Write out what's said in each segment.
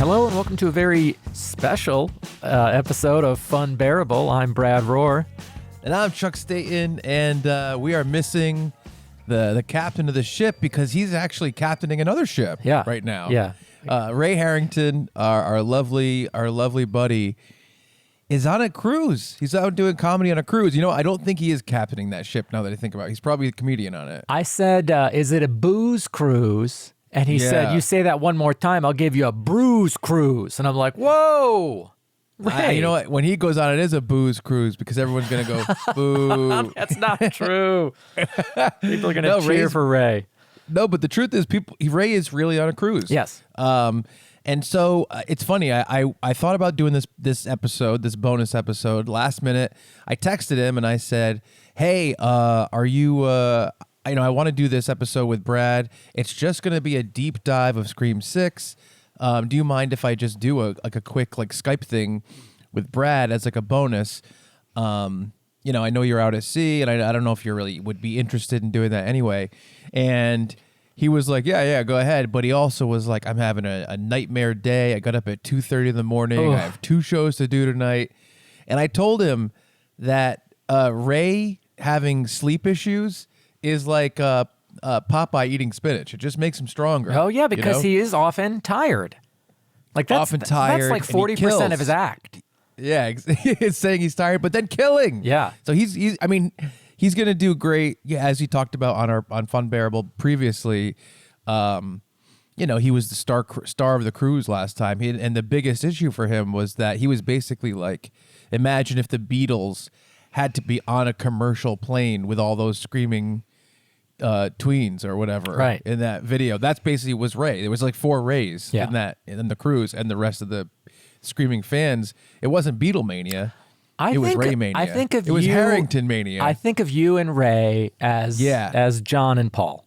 Hello and welcome to a very special episode of Funbearable. I'm Brad Rohr. And I'm Chuck Staten, and we are missing the captain of the ship because he's actually captaining another ship right now. Yeah. Ray Harrington, our lovely buddy, is on a cruise. He's out doing comedy on a cruise. You know, I don't think he is captaining that ship now that I think about it. He's probably a comedian on it. I said, is it a booze cruise? And he said, you say that one more time, I'll give you a bruise cruise. And I'm like, whoa. Ray. You know what? When he goes on, it is a booze cruise because everyone's going to go, boo. That's not true. People are going to cheer for Ray. No, but the truth is, Ray is really on a cruise. Yes. And so it's funny. I thought about doing this episode, this bonus episode, last minute. I texted him and I said, "Hey, are you? I want to do this episode with Brad. It's just going to be a deep dive of Scream 6. Do you mind if I just do a quick Skype thing with Brad as a bonus? I know you're out at sea, and I don't know if you really would be interested in doing that anyway." And he was like, yeah, go ahead. But he also was like, I'm having a nightmare day. I got up at 2:30 in the morning. I have 2 shows to do tonight. And I told him that Ray having sleep issues is like Popeye eating spinach. It just makes him stronger. Oh, yeah, because he is often tired. That's often tired. That's like 40% of his act. Yeah, it's saying he's tired, but then killing. Yeah. So he's going to do great. Yeah, as he talked about on Funbearable previously. He was the star of the cruise last time. And the biggest issue for him was that he was basically like, imagine if the Beatles had to be on a commercial plane with all those screaming tweens or whatever in that video. That's basically was Ray. There was like 4 Rays in the cruise, and the rest of the screaming fans. It wasn't Beatlemania. It was Ray Mania. It was Harrington Mania. I think of you and Ray as John and Paul.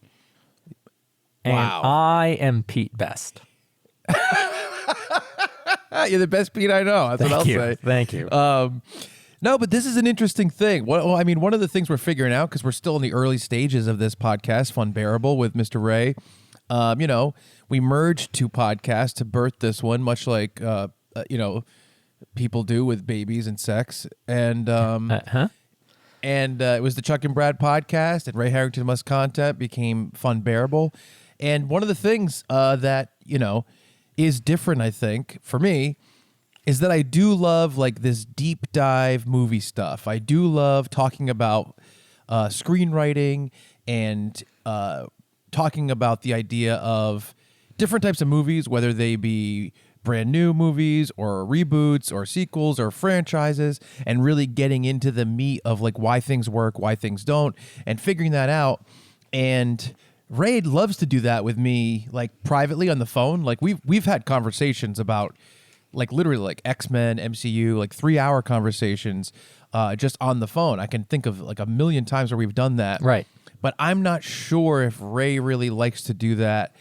And I am Pete Best. You're the best Pete I know. That's what I'll say. Thank you. No, but this is an interesting thing. One of the things we're figuring out, because we're still in the early stages of this podcast, Funbearable with Mr. Ray, we merged 2 podcasts to birth this one, much like, people do with babies and sex. And it was the Chuck and Brad podcast, and Ray Harrington Must Content became Funbearable. And one of the things that, is different, I think, for me, is that I do love this deep dive movie stuff. I do love talking about screenwriting and talking about the idea of different types of movies, whether they be brand new movies or reboots or sequels or franchises, and really getting into the meat of why things work, why things don't, and figuring that out. And Ray loves to do that with me, privately on the phone. We've had conversations about literally X-Men, MCU, 3-hour conversations just on the phone. I can think of a million times where we've done that. Right. But I'm not sure if Ray really likes to do that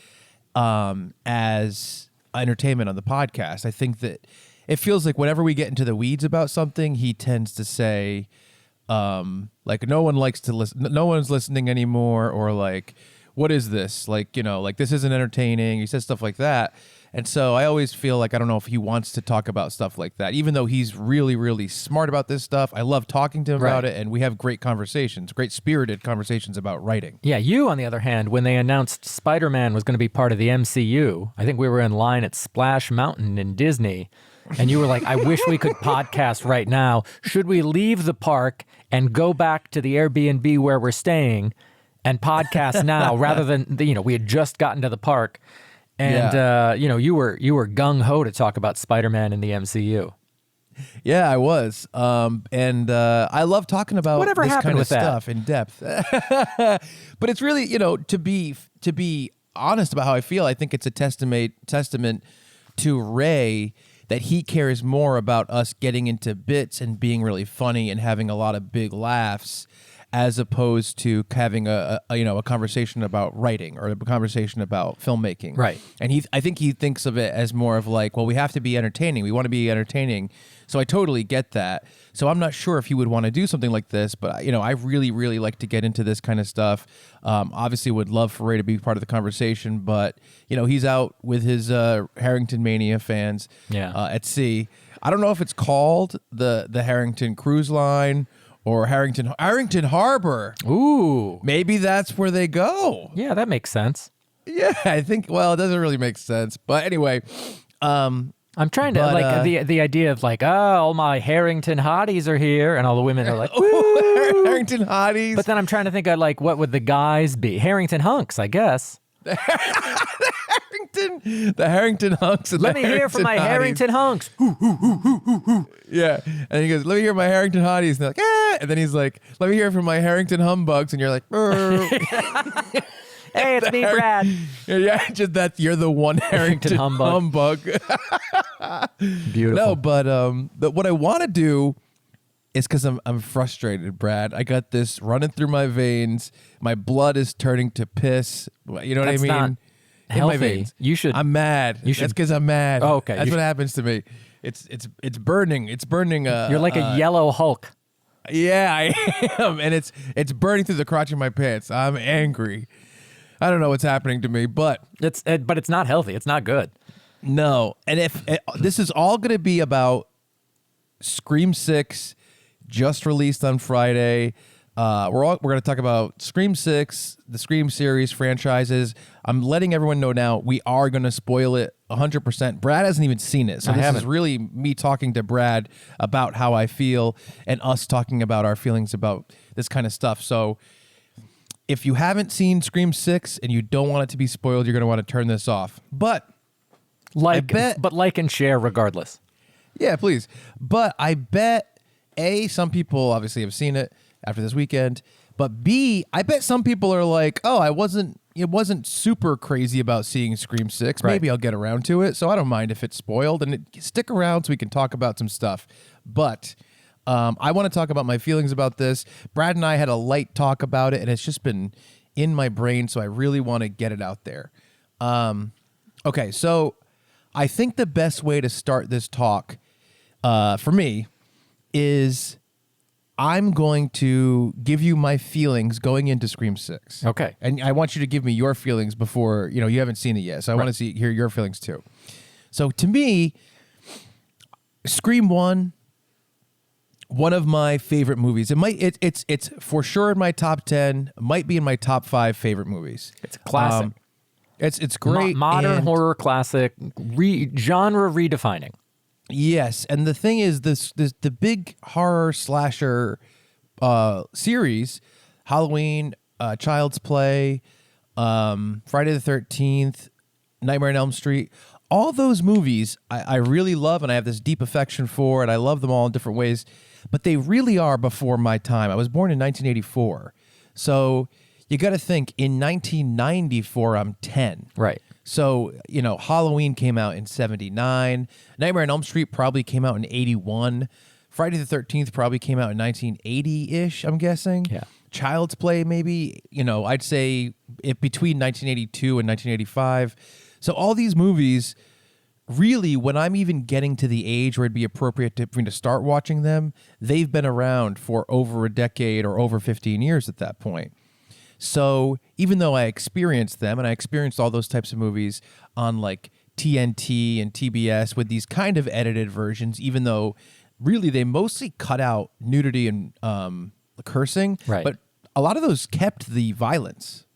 as entertainment on the podcast. I think that it feels like whenever we get into the weeds about something, he tends to say no one likes to listen, no one's listening anymore, or what is this? This isn't entertaining. He says stuff like that. And so I always feel I don't know if he wants to talk about stuff like that, even though he's really, really smart about this stuff. I love talking to him about it, and we have great conversations, great spirited conversations about writing. Yeah, you, on the other hand, when they announced Spider-Man was going to be part of the MCU, I think we were in line at Splash Mountain in Disney, and you were like, I wish we could podcast right now. Should we leave the park and go back to the Airbnb where we're staying and podcast now rather than, we had just gotten to the park. And, you were gung-ho to talk about Spider-Man in the MCU. Yeah, I was. I love talking about whatever this happened kind of with stuff in depth. But it's really, to be honest about how I feel, I think it's a testament to Ray that he cares more about us getting into bits and being really funny and having a lot of big laughs as opposed to having a conversation about writing or a conversation about filmmaking. Right. And I think he thinks of it as more of like, well, we have to be entertaining. We want to be entertaining. So I totally get that. So I'm not sure if he would want to do something like this, but I really, really like to get into this kind of stuff. Obviously would love for Ray to be part of the conversation, but he's out with his Harrington Mania fans at sea. I don't know if it's called the Harrington Cruise Line or Harrington Harbor. Ooh. Maybe that's where they go. Yeah, that makes sense. Yeah, I think, well, it doesn't really make sense. But anyway, I'm trying to the idea of like, oh, all my Harrington hotties are here, and all the women are like, woo! Harrington hotties. But then I'm trying to think of like, what would the guys be? Harrington hunks, I guess. The Harrington hunks. And let me hear from my Harrington hunks. Yeah, and he goes, let me hear my Harrington hotties. And they're like, ah! And then he's like, let me hear from my Harrington humbugs. And you're like, hey, it's me, Brad. Yeah, just that you're the one Harrington humbug. Beautiful. No, but what I want to do is because I'm frustrated, Brad. I got this running through my veins. My blood is turning to piss. You know what I mean? Not in healthy. my veins. You should. I'm mad. That's because I'm mad. Oh, okay. That's what happens to me. It's burning. It's burning. You're like a yellow Hulk. Yeah, I am, and it's burning through the crotch of my pants. I'm angry. I don't know what's happening to me, but it's not healthy. It's not good. No, and if this is all going to be about Scream 6, just released on Friday. We're going to talk about Scream 6, the Scream series franchises. I'm letting everyone know now we are going to spoil it 100%. Brad hasn't even seen it, so this is really me talking to Brad about how I feel and us talking about our feelings about this kind of stuff. So if you haven't seen Scream 6 and you don't want it to be spoiled, you're going to want to turn this off. But like and share regardless. Yeah, please. But I bet some people obviously have seen it after this weekend, but B, I bet some people are like, oh, it wasn't super crazy about seeing Scream 6. Maybe I'll get around to it. So I don't mind if it's spoiled, and stick around so we can talk about some stuff. But I want to talk about my feelings about this. Brad and I had a light talk about it, and it's just been in my brain, so I really want to get it out there. Okay, so I think the best way to start this talk for me is I'm going to give you my feelings going into Scream 6. Okay. And I want you to give me your feelings before, you haven't seen it yet. So I want to hear your feelings too. So to me, Scream 1, one of my favorite movies. It's for sure in my top 10, might be in my top 5 favorite movies. It's a classic. It's great. Modern horror classic, genre redefining. Yes, and the thing is, the big horror slasher series, Halloween, Child's Play, Friday the 13th, Nightmare on Elm Street, all those movies I really love, and I have this deep affection for, and I love them all in different ways, but they really are before my time. I was born in 1984, so you got to think, in 1994, I'm 10. Right. So, Halloween came out in 79. Nightmare on Elm Street probably came out in 81. Friday the 13th probably came out in 1980-ish, I'm guessing. Yeah. Child's Play, maybe, I'd say between 1982 and 1985. So all these movies, really, when I'm even getting to the age where it'd be appropriate for me to start watching them, they've been around for over a decade or over 15 years at that point. So even though I experienced them, and I experienced all those types of movies on like TNT and TBS with these kind of edited versions, even though really they mostly cut out nudity and cursing, right. But a lot of those kept the violence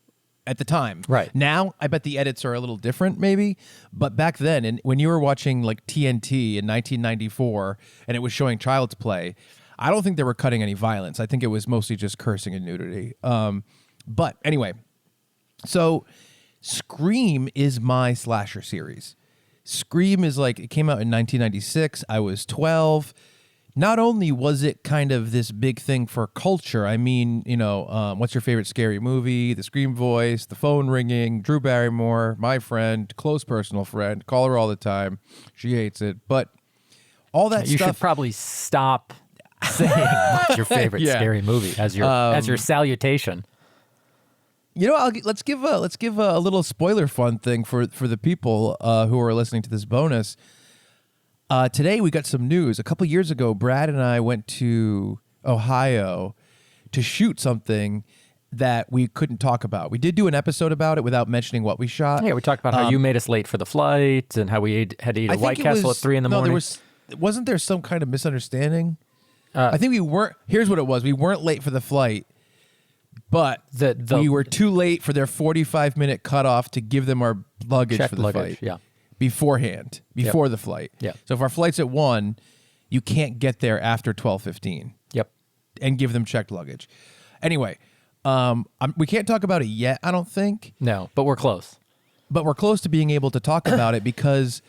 at the time. Right. Now, I bet the edits are a little different maybe, but back then, and when you were watching like TNT in 1994 and it was showing Child's Play, I don't think they were cutting any violence. I think it was mostly just cursing and nudity. But anyway, so Scream is my slasher series. Scream is it came out in 1996. I was 12. Not only was it kind of this big thing for culture, I mean, what's your favorite scary movie? The Scream voice, the phone ringing, Drew Barrymore, my friend, close personal friend, call her all the time. She hates it. But all that you stuff. should probably stop saying what's your favorite Yeah. scary movie as your salutation. You know, let's give a little spoiler fun thing for the people who are listening to this bonus. Today we got some news. A couple years ago, Brad and I went to Ohio to shoot something that we couldn't talk about. We did do an episode about it without mentioning what we shot. Yeah, we talked about how you made us late for the flight and how we had to eat a White Castle at 3 in the morning. Wasn't there some kind of misunderstanding? I think we weren't. Here's what it was: we weren't late for the flight, but we were too late for their 45-minute cutoff to give them our luggage for the flight. Yeah, beforehand, before the flight. Yeah. So if our flight's at 1, you can't get there after 12:15. Yep. And give them checked luggage. Anyway. We can't talk about it yet, I don't think. No, but we're close. But we're close to being able to talk about it because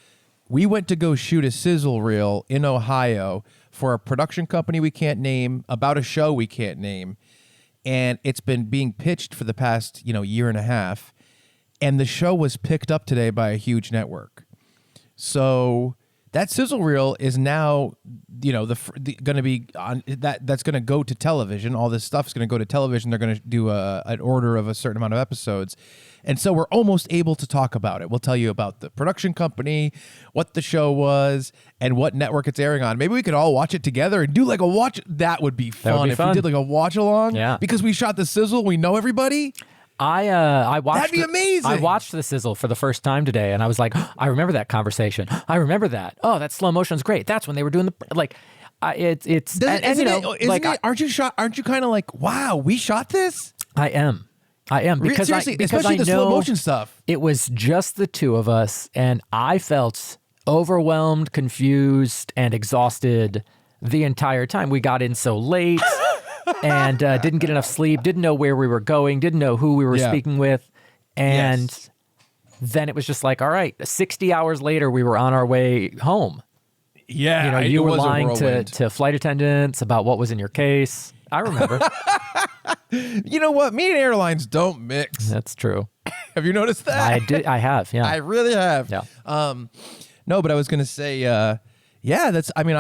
we went to go shoot a sizzle reel in Ohio for a production company we can't name, about a show we can't name. And it's been being pitched for the past, year and a half. And the show was picked up today by a huge network. So that sizzle reel is now, going to be on that's going to go to television. All this stuff's going to go to television. They're going to do an order of a certain amount of episodes. And so we're almost able to talk about it. We'll tell you about the production company, what the show was, and what network it's airing on. Maybe we could all watch it together and do like a watch. That would be fun if we did like a watch along. Yeah. Because we shot the sizzle. We know everybody. I watched. That'd be amazing. I watched the sizzle for the first time today, and I was like, I remember that conversation. I remember that. Oh, that slow motion's great. That's when they were doing Aren't you kind of like, wow, we shot this? I am because seriously, because especially I the know slow motion stuff. It was just the two of us, and I felt overwhelmed, confused, and exhausted the entire time. We got in so late. And didn't get enough sleep, didn't know where we were going, didn't know who we were speaking with. And then it was just like, all right, 60 hours later, we were on our way home. Yeah. You were lying to flight attendants about what was in your case. I remember. You know what? Me and airlines don't mix. That's true. Have you noticed that? I have, yeah. I really have. Yeah. No, but I was going to say, I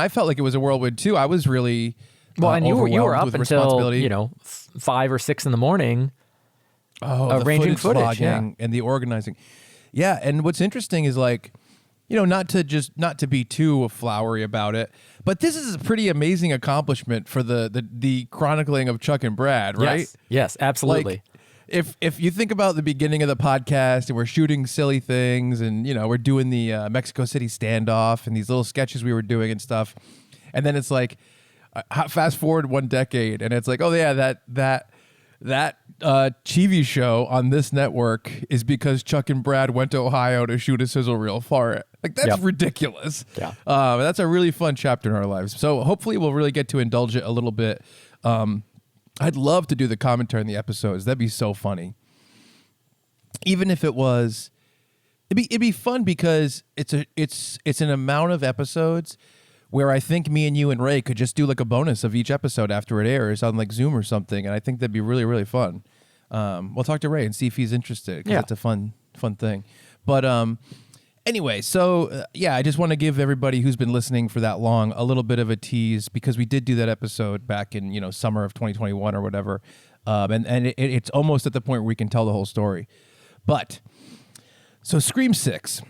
felt like it was a whirlwind too. I was really... Well, and you were up until 5 or 6 in the morning, arranging the footage, and the organizing. Yeah, and what's interesting is not to be too flowery about it, but this is a pretty amazing accomplishment for the chronicling of Chuck and Brad, right? Yes, absolutely. If you think about the beginning of the podcast and we're shooting silly things and we're doing the Mexico City standoff and these little sketches we were doing and stuff, and then it's like. Fast forward 1 decade, and it's like, oh yeah, that TV show on this network is because Chuck and Brad went to Ohio to shoot a sizzle reel for it. Like that's ridiculous. Yeah, that's a really fun chapter in our lives. So hopefully we'll really get to indulge it a little bit. I'd love to do the commentary in the episodes. That'd be so funny. Even if it'd be fun because it's an amount of episodes. Where I think me and you and Ray could just do like a bonus of each episode after it airs on like Zoom or something, and I think that'd be really, really fun. We'll talk to Ray and see if he's interested because it's a fun thing. But anyway, so I just want to give everybody who's been listening for that long a little bit of a tease because we did do that episode back in summer of 2021 or whatever, and it's almost at the point where we can tell the whole story. But so Scream 6.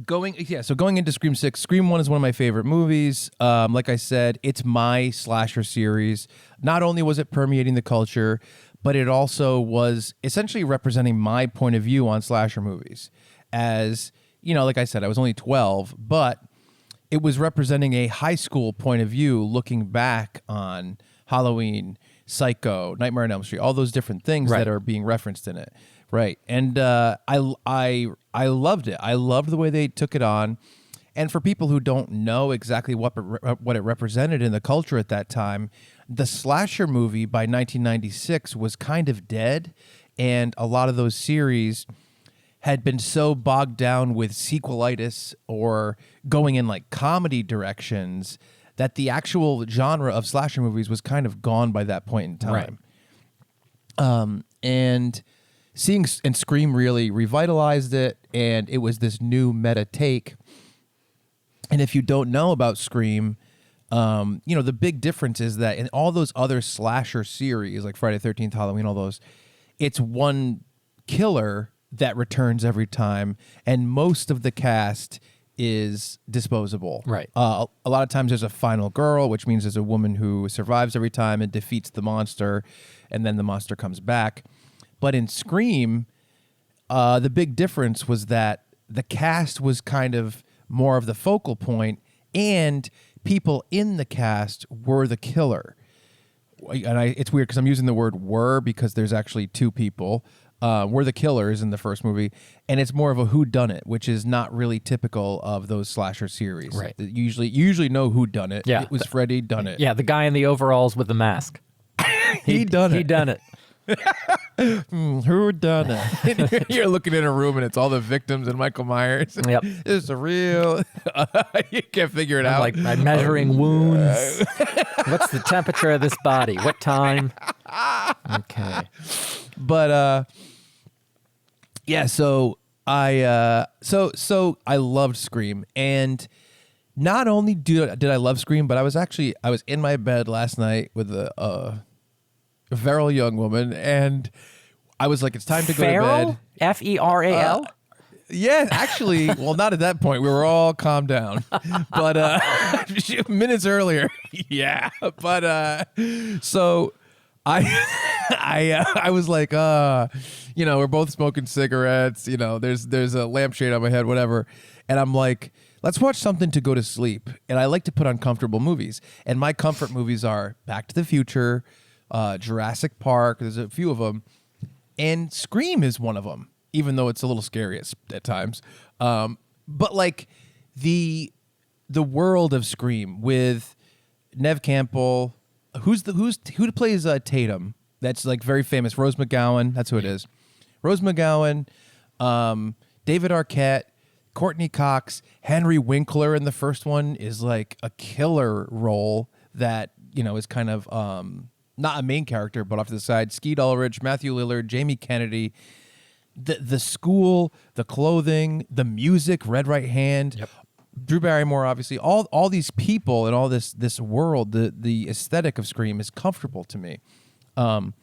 Going into Scream 6, Scream 1 is one of my favorite movies. Like I said, it's my slasher series. Not only was it permeating the culture, but it also was essentially representing my point of view on slasher movies. As, like I said, I was only 12, but it was representing a high school point of view looking back on Halloween, Psycho, Nightmare on Elm Street, all those different things that are being referenced in it. Right. And I loved it. I loved the way they took it on. And for people who don't know exactly what it represented in the culture at that time, the slasher movie by 1996 was kind of dead. And a lot of those series had been so bogged down with sequelitis or going in like comedy directions that the actual genre of slasher movies was kind of gone by that point in time. Right. And Scream really revitalized it, and it was this new meta take. And if you don't know about Scream, The big difference is that in all those other slasher series, like Friday the 13th, Halloween, all those, it's one killer that returns every time, and most of the cast is disposable. Right. A lot of times there's a final girl, which means there's a woman who survives every time and defeats the monster, and then the monster comes back. But in Scream, the big difference was that the cast was kind of more of the focal point, and people in the cast were the killer. And it's weird because I'm using the word "were" because there's actually two people. Were the killers in the first movie, and it's more of a whodunit, which is not really typical of those slasher series. Right. You usually know who done it. Yeah. It was Freddy done it. Yeah, the guy in the overalls with the mask. He done it. He done it. Who done it? You're looking in a room and it's all the victims and Michael Myers. Yep. It's a real. You can't figure it out. Like I'm measuring wounds. What's the temperature of this body? What time? Okay. But yeah. So I loved Scream, and not only did I love Scream, but I was in my bed last night with a feral young woman, and I was like, it's time to go to bed. Feral? Yeah, actually, well, not at that point. We were all calmed down, but minutes earlier, yeah. But so I was like, we're both smoking cigarettes. There's a lampshade on my head, whatever, and I'm like, let's watch something to go to sleep. And I like to put on comfortable movies, and my comfort movies are Back to the Future, Jurassic Park. There's a few of them, and Scream is one of them, even though it's a little scary at times. But like the world of Scream with Nev Campbell, who plays Tatum? That's like very famous. Rose McGowan. That's who it is. Rose McGowan, David Arquette, Courtney Cox, Henry Winkler in the first one is like a killer role that is kind of not a main character, but off to the side. Skeet Ulrich, Matthew Lillard, Jamie Kennedy, the school, the clothing, the music, Red Right Hand, Yep. Drew Barrymore, obviously. All these people and all this world, the aesthetic of Scream is comfortable to me. And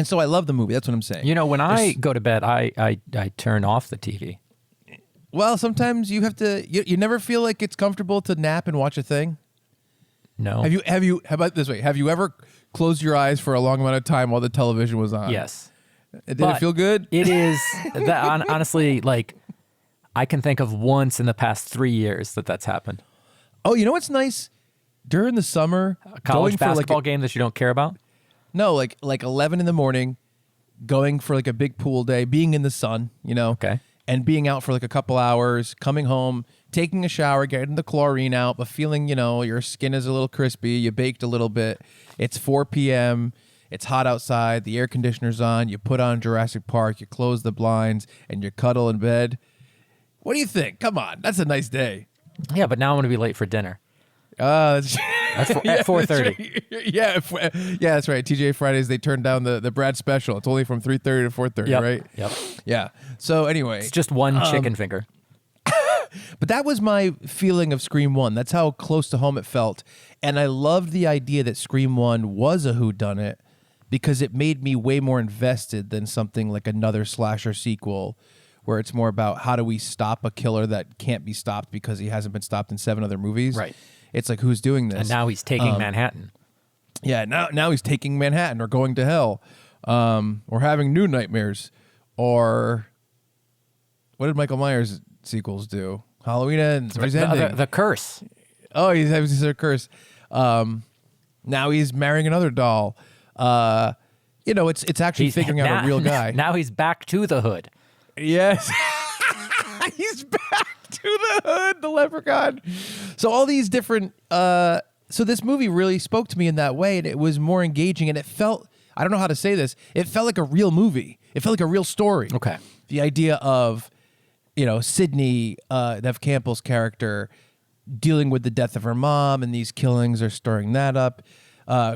so I love the movie. That's what I'm saying. When I go to bed, I turn off the TV. Well, sometimes you have to. You never feel like it's comfortable to nap and watch a thing. No. Have you? How about this way? Have you ever closed your eyes for a long amount of time while the television was on? Yes. Did it feel good? It is that honestly, like I can think of once in the past 3 years that's happened. Oh, you know what's nice? During the summer, A college going for basketball game that you don't care about. No, like 11 in the morning, going for like a big pool day, being in the sun, Okay. and being out for like a couple hours, coming home, taking a shower, getting the chlorine out, but feeling, your skin is a little crispy, you baked a little bit. It's 4 p.m., it's hot outside, the air conditioner's on, you put on Jurassic Park, you close the blinds, and you cuddle in bed. What do you think? Come on, that's a nice day. Yeah, but now I'm going to be late for dinner. That's At 4:30. Yeah, that's right. TJ Fridays, they turned down the Brad special. It's only from 3:30 to 4:30, Yep. right? Yep. Yeah. So anyway, It's just one chicken finger. but that was my feeling of Scream 1. That's how close to home it felt. And I loved the idea that Scream 1 was a whodunit because it made me way more invested than something like another slasher sequel where it's more about how do we stop a killer that can't be stopped because he hasn't been stopped in 7 other movies. Right. It's like, who's doing this? And now he's taking Manhattan. Yeah, now he's taking Manhattan or going to hell, or having new nightmares, or what did Michael Myers sequels do? Halloween Ends. Or he's ending. The curse. Oh, he's having a curse. Now he's marrying another doll. It's actually figuring out a real guy. Now he's back to the hood. Yes. He's back to the hood, the leprechaun. So all these different so this movie really spoke to me in that way, and it was more engaging, and it felt, I don't know how to say this, it felt like a real movie. It felt like a real story. Okay. The idea of, Sydney, Nev Campbell's character, dealing with the death of her mom, and these killings are stirring that up.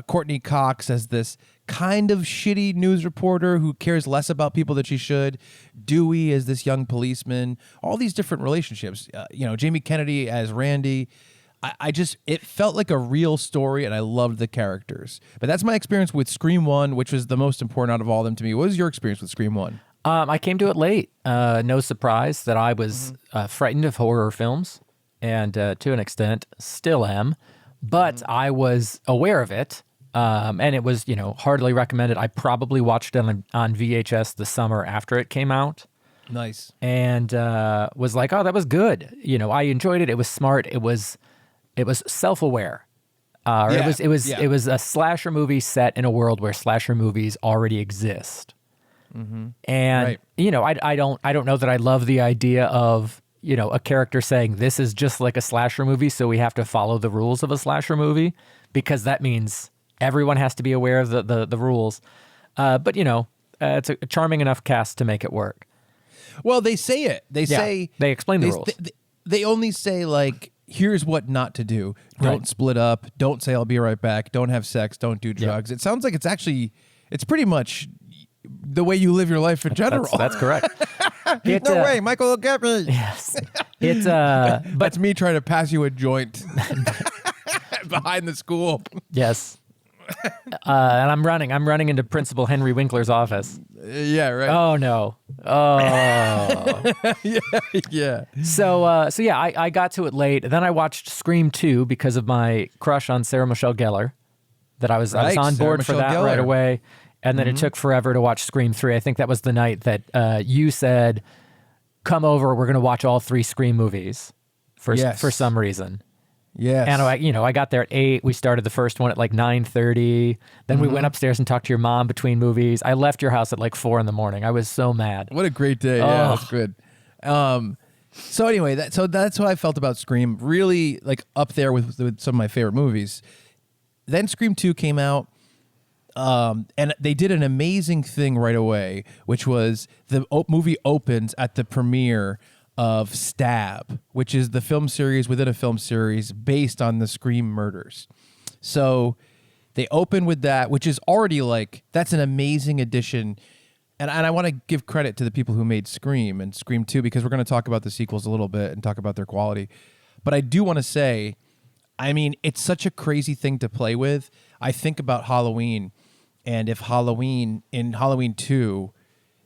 Courtney Cox as this kind of shitty news reporter who cares less about people than she should. Dewey as this young policeman. All these different relationships. Jamie Kennedy as Randy. I just, it felt like a real story, and I loved the characters. But that's my experience with Scream 1, which was the most important out of all of them to me. What was your experience with Scream 1? I came to it late. No surprise that I was frightened of horror films, and to an extent still am. But I was aware of it, and it was, heartily recommended. I probably watched it on VHS the summer after it came out. Nice. And was like, oh, that was good. I enjoyed it. It was smart. It was self-aware. It was a slasher movie set in a world where slasher movies already exist. Mm-hmm. And right. I don't know that I love the idea of a character saying this is just like a slasher movie, so we have to follow the rules of a slasher movie, because that means everyone has to be aware of the rules. But it's a charming enough cast to make it work. Well, they say it. They explain the rules. They only say, like, here's what not to do. Don't split up. Don't say I'll be right back. Don't have sex. Don't do drugs. It sounds like it's pretty much the way you live your life in general. That's correct. No way, Michael will get me. Yes. But that's me trying to pass you a joint behind the school. Yes. And I'm running into Principal Henry Winkler's office. Yeah, right. Oh no. Oh. yeah. So I got to it late. Then I watched Scream 2 because of my crush on Sarah Michelle Gellar. I was on board for that right away. And then it took forever to watch Scream 3. I think that was the night that you said, "Come over, we're going to watch all 3 Scream movies," for some reason. Yes. And I got there at 8. We started the first one at like 9:30. Then we went upstairs and talked to your mom between movies. I left your house at like 4 in the morning. I was so mad. What a great day. Oh. Yeah, that's good. So anyway, that's how I felt about Scream. Really, like, up there with some of my favorite movies. Then Scream 2 came out. And they did an amazing thing right away, which was the movie opens at the premiere of Stab, which is the film series within a film series based on the Scream murders. So they open with that, which is already that's an amazing addition. And I want to give credit to the people who made Scream and Scream 2, because we're going to talk about the sequels a little bit and talk about their quality. But I do want to say, it's such a crazy thing to play with. I think about Halloween. And if in Halloween 2,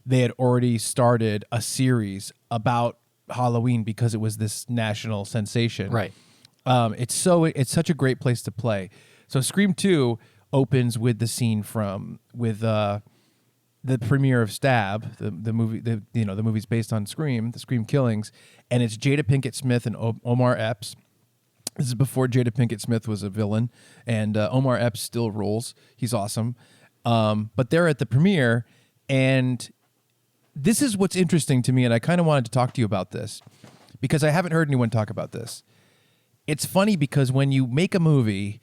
they had already started a series about Halloween because it was this national sensation. Right. It's such a great place to play. So Scream 2 opens with the scene with the premiere of Stab, the movie, the movie's based on Scream, the Scream killings, and it's Jada Pinkett Smith and Omar Epps. This is before Jada Pinkett Smith was a villain, and Omar Epps still rules. He's awesome. But they're at the premiere, and this is what's interesting to me, and I kind of wanted to talk to you about this because I haven't heard anyone talk about this. It's funny because when you make a movie,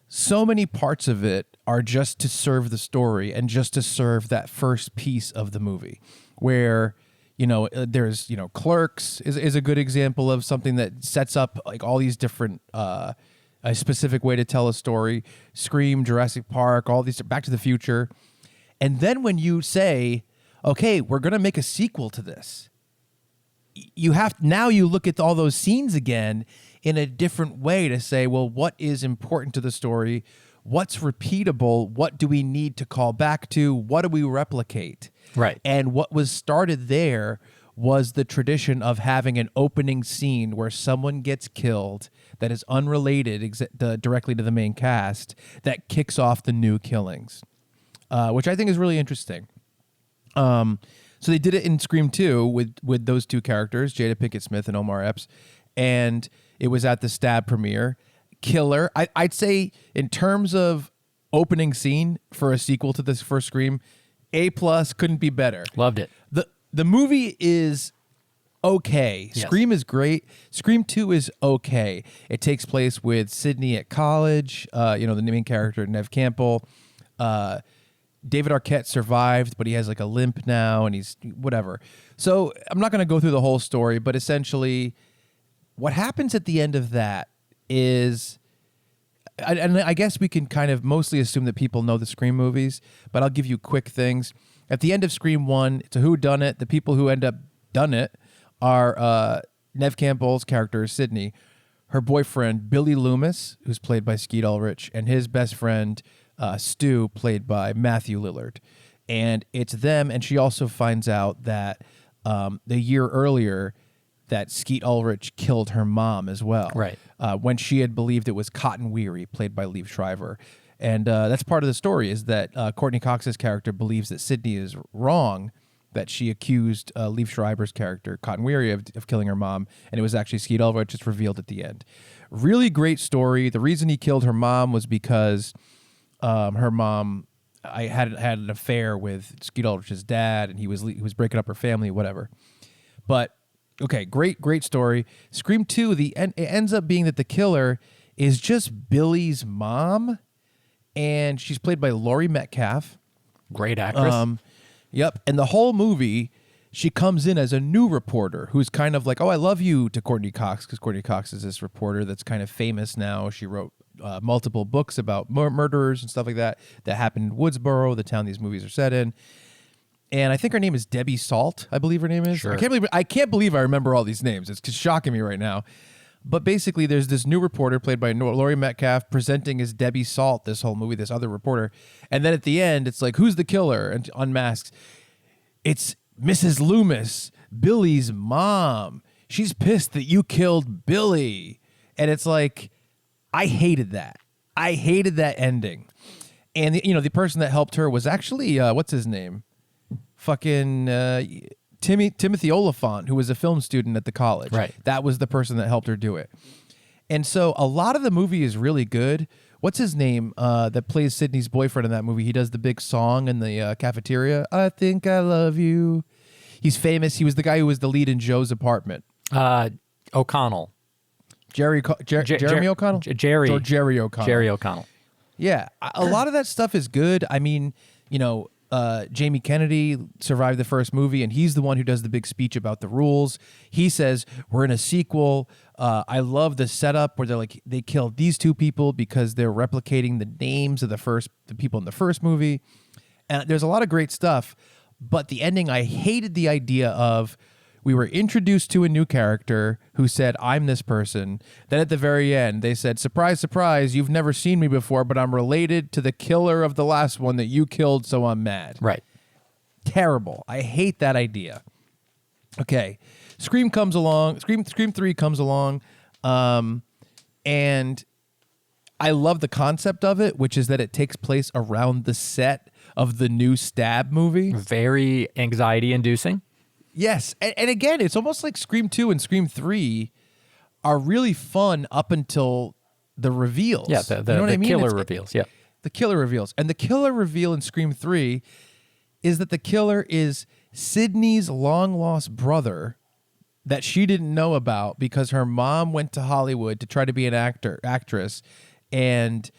so many parts of it are just to serve the story and just to serve that first piece of the movie, where there's Clerks is a good example of something that sets up like all these different a specific way to tell a story. Scream, Jurassic Park, all these, Back to the Future. And then when you say, okay, we're going to make a sequel to this, you look at all those scenes again in a different way to say, well, what is important to the story? What's repeatable? What do we need to call back to? What do we replicate? Right. And what was started there was the tradition of having an opening scene where someone gets killed that is unrelated directly to the main cast that kicks off the new killings, which I think is really interesting. So they did it in Scream 2 with those two characters, Jada Pinkett Smith and Omar Epps, and it was at the Stab premiere. Killer. I'd say in terms of opening scene for a sequel to this first Scream, A+, couldn't be better. Loved it. The movie is okay. Yes. Scream is great. Scream 2 is okay. It takes place with Sydney at college, the main character, Nev Campbell. David Arquette survived, but he has like a limp now, and he's whatever. So I'm not going to go through the whole story, but essentially what happens at the end of that is, and I guess we can kind of mostly assume that people know the Scream movies, but I'll give you quick things. At the end of Scream 1, it's a whodunit. The people who end up done it are Nev Campbell's character, Sydney. her boyfriend, Billy Loomis, who's played by Skeet Ulrich, and his best friend, Stu, played by Matthew Lillard. And it's them, and she also finds out that the year earlier that Skeet Ulrich killed her mom as well. Right. When she had believed it was Cotton Weary, played by Liev Schreiber. And that's part of the story, is that Courtney Cox's character believes that Sydney is wrong, that she accused Liev Schreiber's character, Cotton Weary, of killing her mom, and it was actually Skeet Ulrich. It's revealed at the end. Really great story. The reason he killed her mom was because her mom had an affair with Skeet Ulrich's dad, and he was breaking up her family, whatever. But okay, great story. Scream 2, it ends up being that the killer is just Billy's mom, and she's played by Laurie Metcalf. Great actress. Yep. And the whole movie, she comes in as a new reporter who's kind of like, oh, I love you, to Courtney Cox, because Courtney Cox is this reporter that's kind of famous now. She wrote multiple books about murderers and stuff like that happened in Woodsboro, the town these movies are set in. And I think her name is Debbie Salt, I believe her name is. Sure. I can't believe I remember all these names. It's shocking me right now. But basically, there's this new reporter played by Laurie Metcalf presenting as Debbie Salt this whole movie, this other reporter. And then at the end, it's like, who's the killer? And unmasks. It's Mrs. Loomis, Billy's mom. She's pissed that you killed Billy. And it's like, I hated that. I hated that ending. And, the person that helped her was actually, what's his name? Fucking Timothy Oliphant, who was a film student at the college. Right. That was the person that helped her do it. And so a lot of the movie is really good. What's his name that plays Sydney's boyfriend in that movie? He does the big song in the cafeteria. I think I love you. He's famous. He was the guy who was the lead in Joe's Apartment. O'Connell. Jeremy O'Connell? Jerry. Or Jerry O'Connell. Jerry O'Connell. Yeah. A lot of that stuff is good. I mean, Jamie Kennedy survived the first movie, and he's the one who does the big speech about the rules. He says, we're in a sequel. I love the setup where they killed these two people because they're replicating the names of the people in the first movie. And there's a lot of great stuff, but the ending, I hated the idea of, we were introduced to a new character who said, I'm this person. Then at the very end, they said, surprise, surprise, you've never seen me before, but I'm related to the killer of the last one that you killed, so I'm mad. Right. Terrible. I hate that idea. Okay. Scream 3 comes along, and I love the concept of it, which is that it takes place around the set of the new Stab movie. Very anxiety-inducing. Yes, and again, it's almost like Scream 2 and Scream 3 are really fun up until the reveals. Yeah, the killer reveals, yeah. The killer reveals. And the killer reveal in Scream 3 is that the killer is Sydney's long-lost brother that she didn't know about because her mom went to Hollywood to try to be an actress, and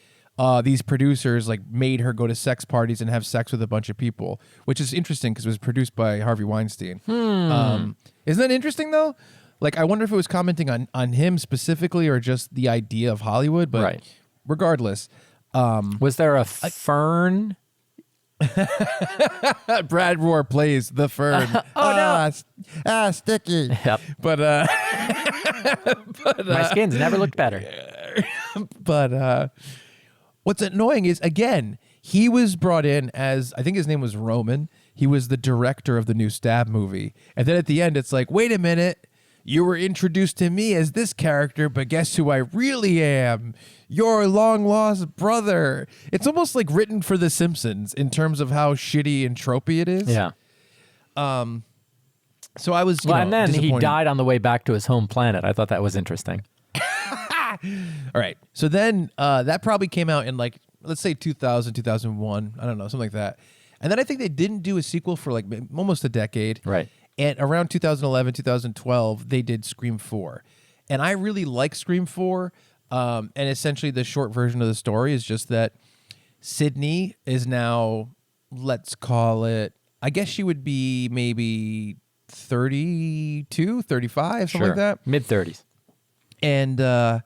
these producers made her go to sex parties and have sex with a bunch of people, which is interesting because it was produced by Harvey Weinstein. Isn't that interesting though? I wonder if it was commenting on him specifically or just the idea of Hollywood. But right. Regardless, was there a fern? Brad Rohr plays the fern. No! Sticky. Yep. But my skin's never looked better. But what's annoying is, again, he was brought in as, I think his name was Roman. He was the director of the new Stab movie. And then at the end, it's like, wait a minute. You were introduced to me as this character, but guess who I really am? Your long-lost brother. It's almost like written for The Simpsons in terms of how shitty and tropey it is. Yeah. So I was, and then he disappointed. died on the way back to his home planet. I thought that was interesting. All right. So then that probably came out in let's say 2000, 2001. I don't know, something like that. And then I think they didn't do a sequel for almost a decade. Right. And around 2011, 2012, they did Scream 4. And I really like Scream 4. And essentially the short version of the story is just that Sydney is now, let's call it, I guess she would be maybe 32, 35, something like that. Mid-30s. And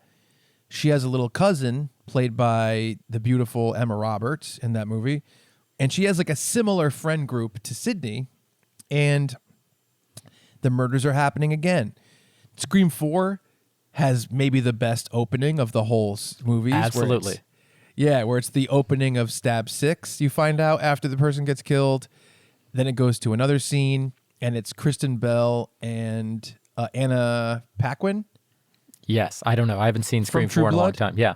she has a little cousin played by the beautiful Emma Roberts in that movie. And she has a similar friend group to Sydney. And the murders are happening again. Scream 4 has maybe the best opening of the whole movies. Absolutely. Where it's the opening of Stab 6, you find out after the person gets killed. Then it goes to another scene, and it's Kristen Bell and Anna Paquin. Yes, I don't know. I haven't seen Scream True 4 in a long Blood? time. Yeah.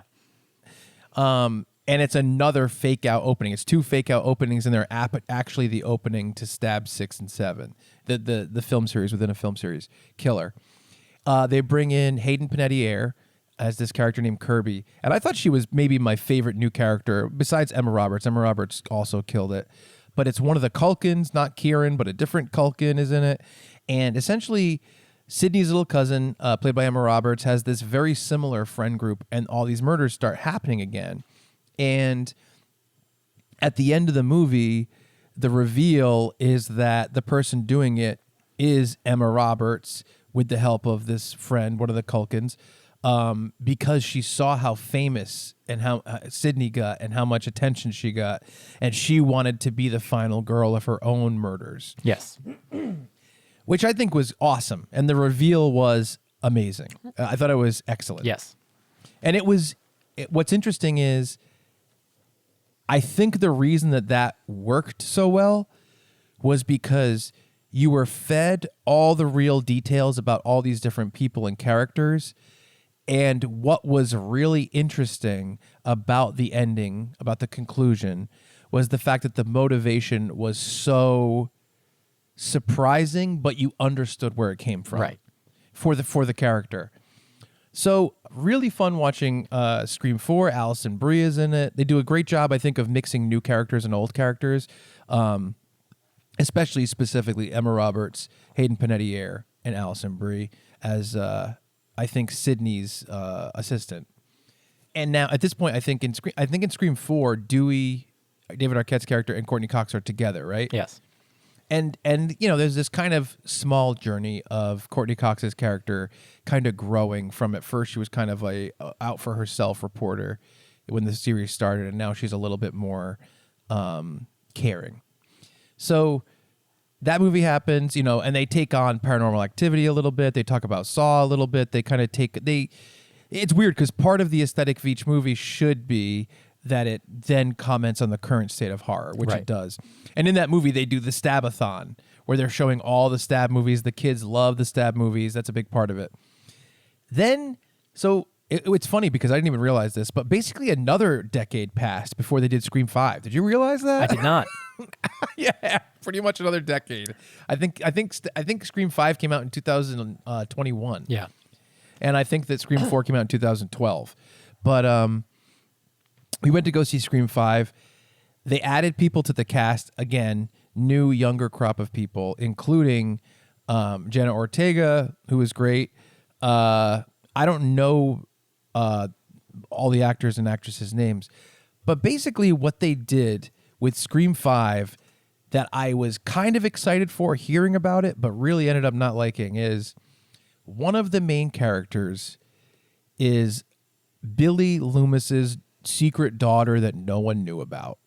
And it's another fake out opening. It's 2 fake out openings, and they're actually the opening to Stab 6 and 7, the film series within a film series, Killer. They bring in Hayden Panettiere as this character named Kirby. And I thought she was maybe my favorite new character, besides Emma Roberts. Emma Roberts also killed it. But it's one of the Culkins, not Kieran, but a different Culkin is in it. And essentially, Sydney's little cousin, played by Emma Roberts, has this very similar friend group, and all these murders start happening again. And at the end of the movie, the reveal is that the person doing it is Emma Roberts with the help of this friend, one of the Culkins, because she saw how famous and how Sydney got and how much attention she got, and she wanted to be the final girl of her own murders. Yes. Which I think was awesome, and the reveal was amazing. I thought it was excellent. Yes. And what's interesting is, I think the reason that worked so well was because you were fed all the real details about all these different people and characters. And what was really interesting about the ending, about the conclusion, was the fact that the motivation was so surprising, but you understood where it came from. Right. For the character. So really fun watching Scream 4. Alison Brie is in it. They do a great job, I think, of mixing new characters and old characters, especially specifically Emma Roberts, Hayden Panettiere, and Alison Brie as I think Sydney's assistant. And now at this point, I think in Scream 4, Dewey, David Arquette's character, and Courtney Cox are together, right? Yes. And there's this kind of small journey of Courtney Cox's character kind of growing from, at first she was kind of a out for herself reporter when the series started, and now she's a little bit more caring. So that movie happens, and they take on Paranormal Activity a little bit. They talk about Saw a little bit. They kind of it's weird because part of the aesthetic of each movie should be that it then comments on the current state of horror, which Right. it does. And in that movie, they do the Stabathon, where they're showing all the stab movies. The kids love the stab movies. That's a big part of it. Then, so it's funny because I didn't even realize this, but basically another decade passed before they did Scream 5. Did you realize that? I did not. Yeah, pretty much another decade. I think Scream 5 came out in 2021. Yeah. And I think that Scream 4 came out in 2012. But we went to go see Scream 5. They added people to the cast, again, new, younger crop of people, including Jenna Ortega, who was great. I don't know all the actors and actresses' names, but basically what they did with Scream 5 that I was kind of excited for hearing about it, but really ended up not liking, is one of the main characters is Billy Loomis's secret daughter that no one knew about,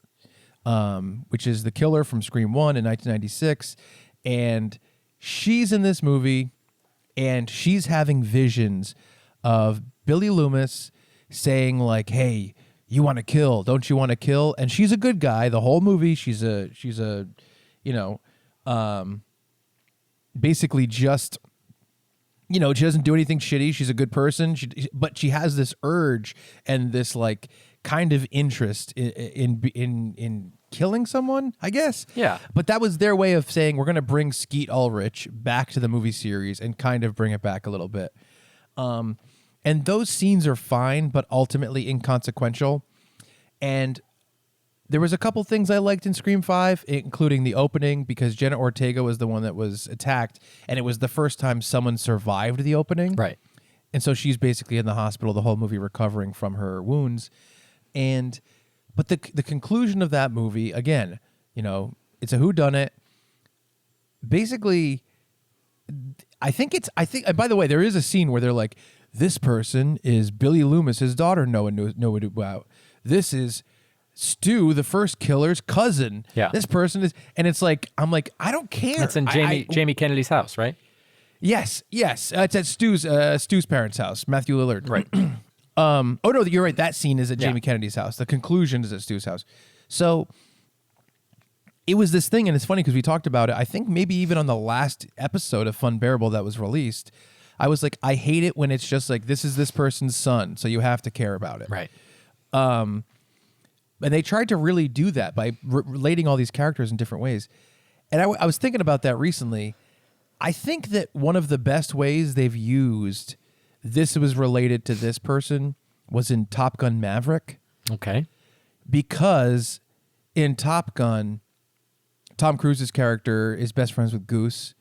which is the killer from Scream 1 in 1996. And she's in this movie, and she's having visions of Billy Loomis saying, like, hey, you want to kill, don't you want to kill? And she's a good guy the whole movie. She's a basically just, she doesn't do anything shitty. She's a good person. But she has this urge and this like kind of interest in killing someone, I guess. Yeah. But that was their way of saying, we're going to bring Skeet Ulrich back to the movie series and kind of bring it back a little bit. And those scenes are fine, but ultimately inconsequential. And there was a couple things I liked in Scream 5, including the opening, because Jenna Ortega was the one that was attacked, and it was the first time someone survived the opening. Right. And so she's basically in the hospital the whole movie recovering from her wounds. But the conclusion of that movie, again, it's a whodunit. Basically, I think, and by the way, there is a scene where they're like, this person is Billy Loomis, his daughter no one knew about. This is Stu, the first killer's cousin. Yeah. This person is, and it's like, I'm like, I don't care. That's in Jamie Kennedy's house, right? Yes. It's at Stu's parents' house, Matthew Lillard. Right. Oh no, you're right. That scene is at Yeah. Jamie Kennedy's house. The conclusion is at Stu's house. So it was this thing, and it's funny because we talked about it. I think maybe even on the last episode of Funbearable that was released, I was like, I hate it when it's just like, this is this person's son, so you have to care about it. Right. And they tried to really do that by relating all these characters in different ways. And I was thinking about that recently. I think that one of the best ways they've used this was related to this person was in Top Gun Maverick. Okay. Because in Top Gun, Tom Cruise's character is best friends with Goose.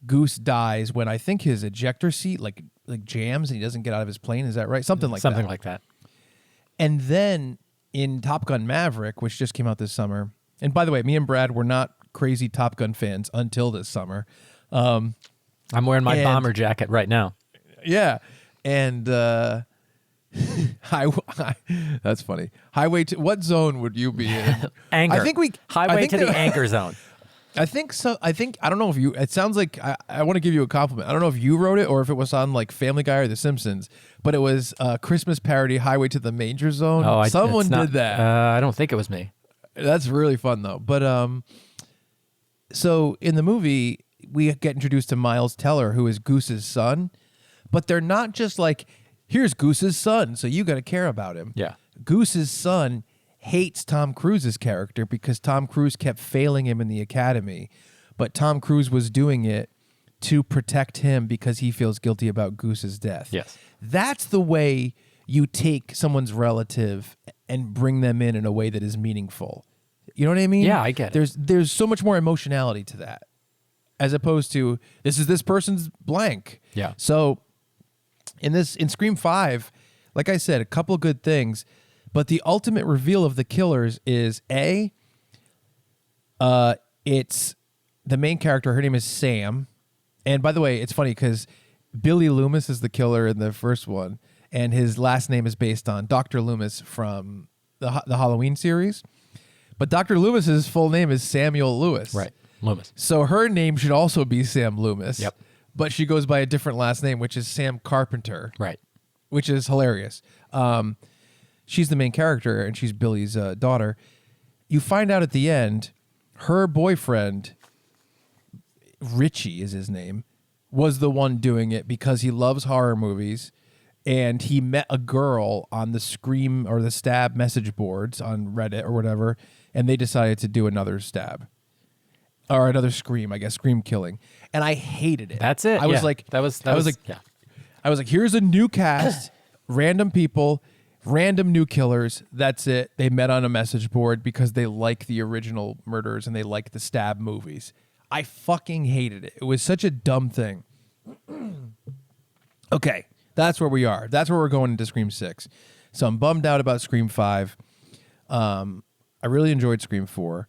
Goose dies when I think his ejector seat like jams and he doesn't get out of his plane. Is that right? Something like that. And then in Top Gun Maverick, which just came out this summer, and by the way, me and Brad were not crazy Top Gun fans until this summer. I'm wearing my bomber jacket right now. Yeah. And that's funny. Highway to what zone would you be in? Anger. Highway to the that- anger zone. I think so. I don't know if you, it sounds like, I want to give you a compliment. I don't know if you wrote it or if it was on like Family Guy or The Simpsons, but it was a Christmas parody, Highway to the Manger Zone. Oh, Someone did that. I don't think it was me. That's really fun though. But, so in the movie, we get introduced to Miles Teller, who is Goose's son, but they're not just like, here's Goose's son, so you got to care about him. Yeah. Goose's son hates Tom Cruise's character because Tom Cruise kept failing him in the academy, but Tom Cruise was doing it to protect him because he feels guilty about Goose's death. Yes. That's the way you take someone's relative and bring them in a way that is meaningful. You know what I mean? Yeah, I get it. There's so much more emotionality to that as opposed to this is this person's blank. Yeah. So in Scream 5, like I said, a couple good things, but the ultimate reveal of the killers is it's the main character. Her name is Sam. And by the way, it's funny because Billy Loomis is the killer in the first one, and his last name is based on Dr. Loomis from the Halloween series. But Dr. Loomis's full name is Samuel Lewis. Right. Loomis. So her name should also be Sam Loomis. Yep. But she goes by a different last name, which is Sam Carpenter. Right. Which is hilarious. She's the main character, and she's Billy's daughter. You find out at the end, her boyfriend, Richie is his name, was the one doing it because he loves horror movies, and he met a girl on the Scream or the Stab message boards on Reddit or whatever, and they decided to do another Stab. Or another Scream, I guess, Scream killing. And I hated it. That's it. I was yeah. like, I was like, I was like, here's a new cast, random people, random new killers. That's it. They met on a message board because they like the original murders and they like the Stab movies. I fucking hated it. It was such a dumb thing. Okay, that's where we are. That's where we're going into Scream 6. So I'm bummed out about Scream 5. I really enjoyed Scream 4.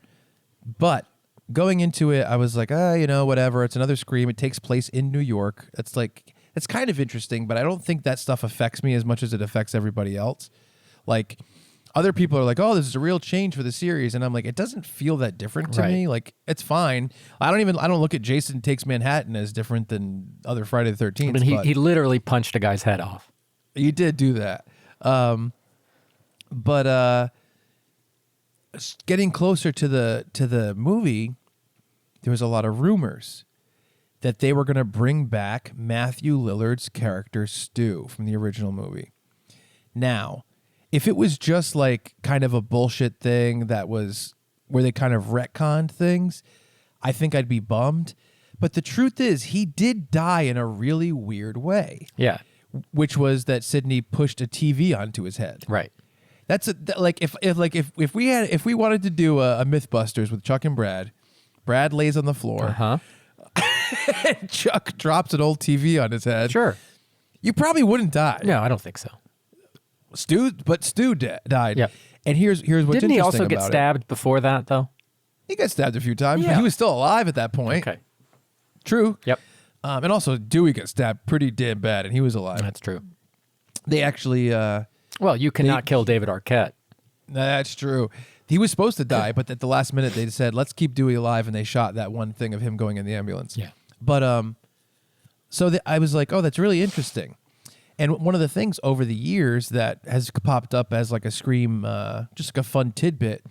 But going into it, I was like, whatever. It's another Scream. It takes place in New York. It's kind of interesting, but I don't think that stuff affects me as much as it affects everybody else. Like, other people are like, oh, this is a real change for the series. And I'm like, it doesn't feel that different to me. Like, it's fine. I don't look at Jason Takes Manhattan as different than other Friday the 13th. I mean, he literally punched a guy's head off. He did do that. But getting closer to the movie, there was a lot of rumors that they were going to bring back Matthew Lillard's character Stu from the original movie. Now, if it was just like kind of a bullshit thing that was where they kind of retconned things, I think I'd be bummed. But the truth is, he did die in a really weird way. Yeah. Which was that Sidney pushed a TV onto his head. Right. That's like if we wanted to do a MythBusters with Chuck and Brad lays on the floor. Uh-huh. And Chuck drops an old TV on his head. Sure. You probably wouldn't die. No, I don't think so. Stu died. Yeah. And here's what's Didn't interesting he also about get stabbed before that, though? He got stabbed a few times, but Yeah. he was still alive at that point. Okay. True. Yep. And also, Dewey got stabbed pretty damn bad, and he was alive. That's true. They actually... well, you cannot kill David Arquette. That's true. He was supposed to die, but at the last minute, they said, let's keep Dewey alive, and they shot that one thing of him going in the ambulance. Yeah. But So I was like, oh, that's really interesting. And one of the things over the years that has popped up as like a Scream, just like a fun tidbit,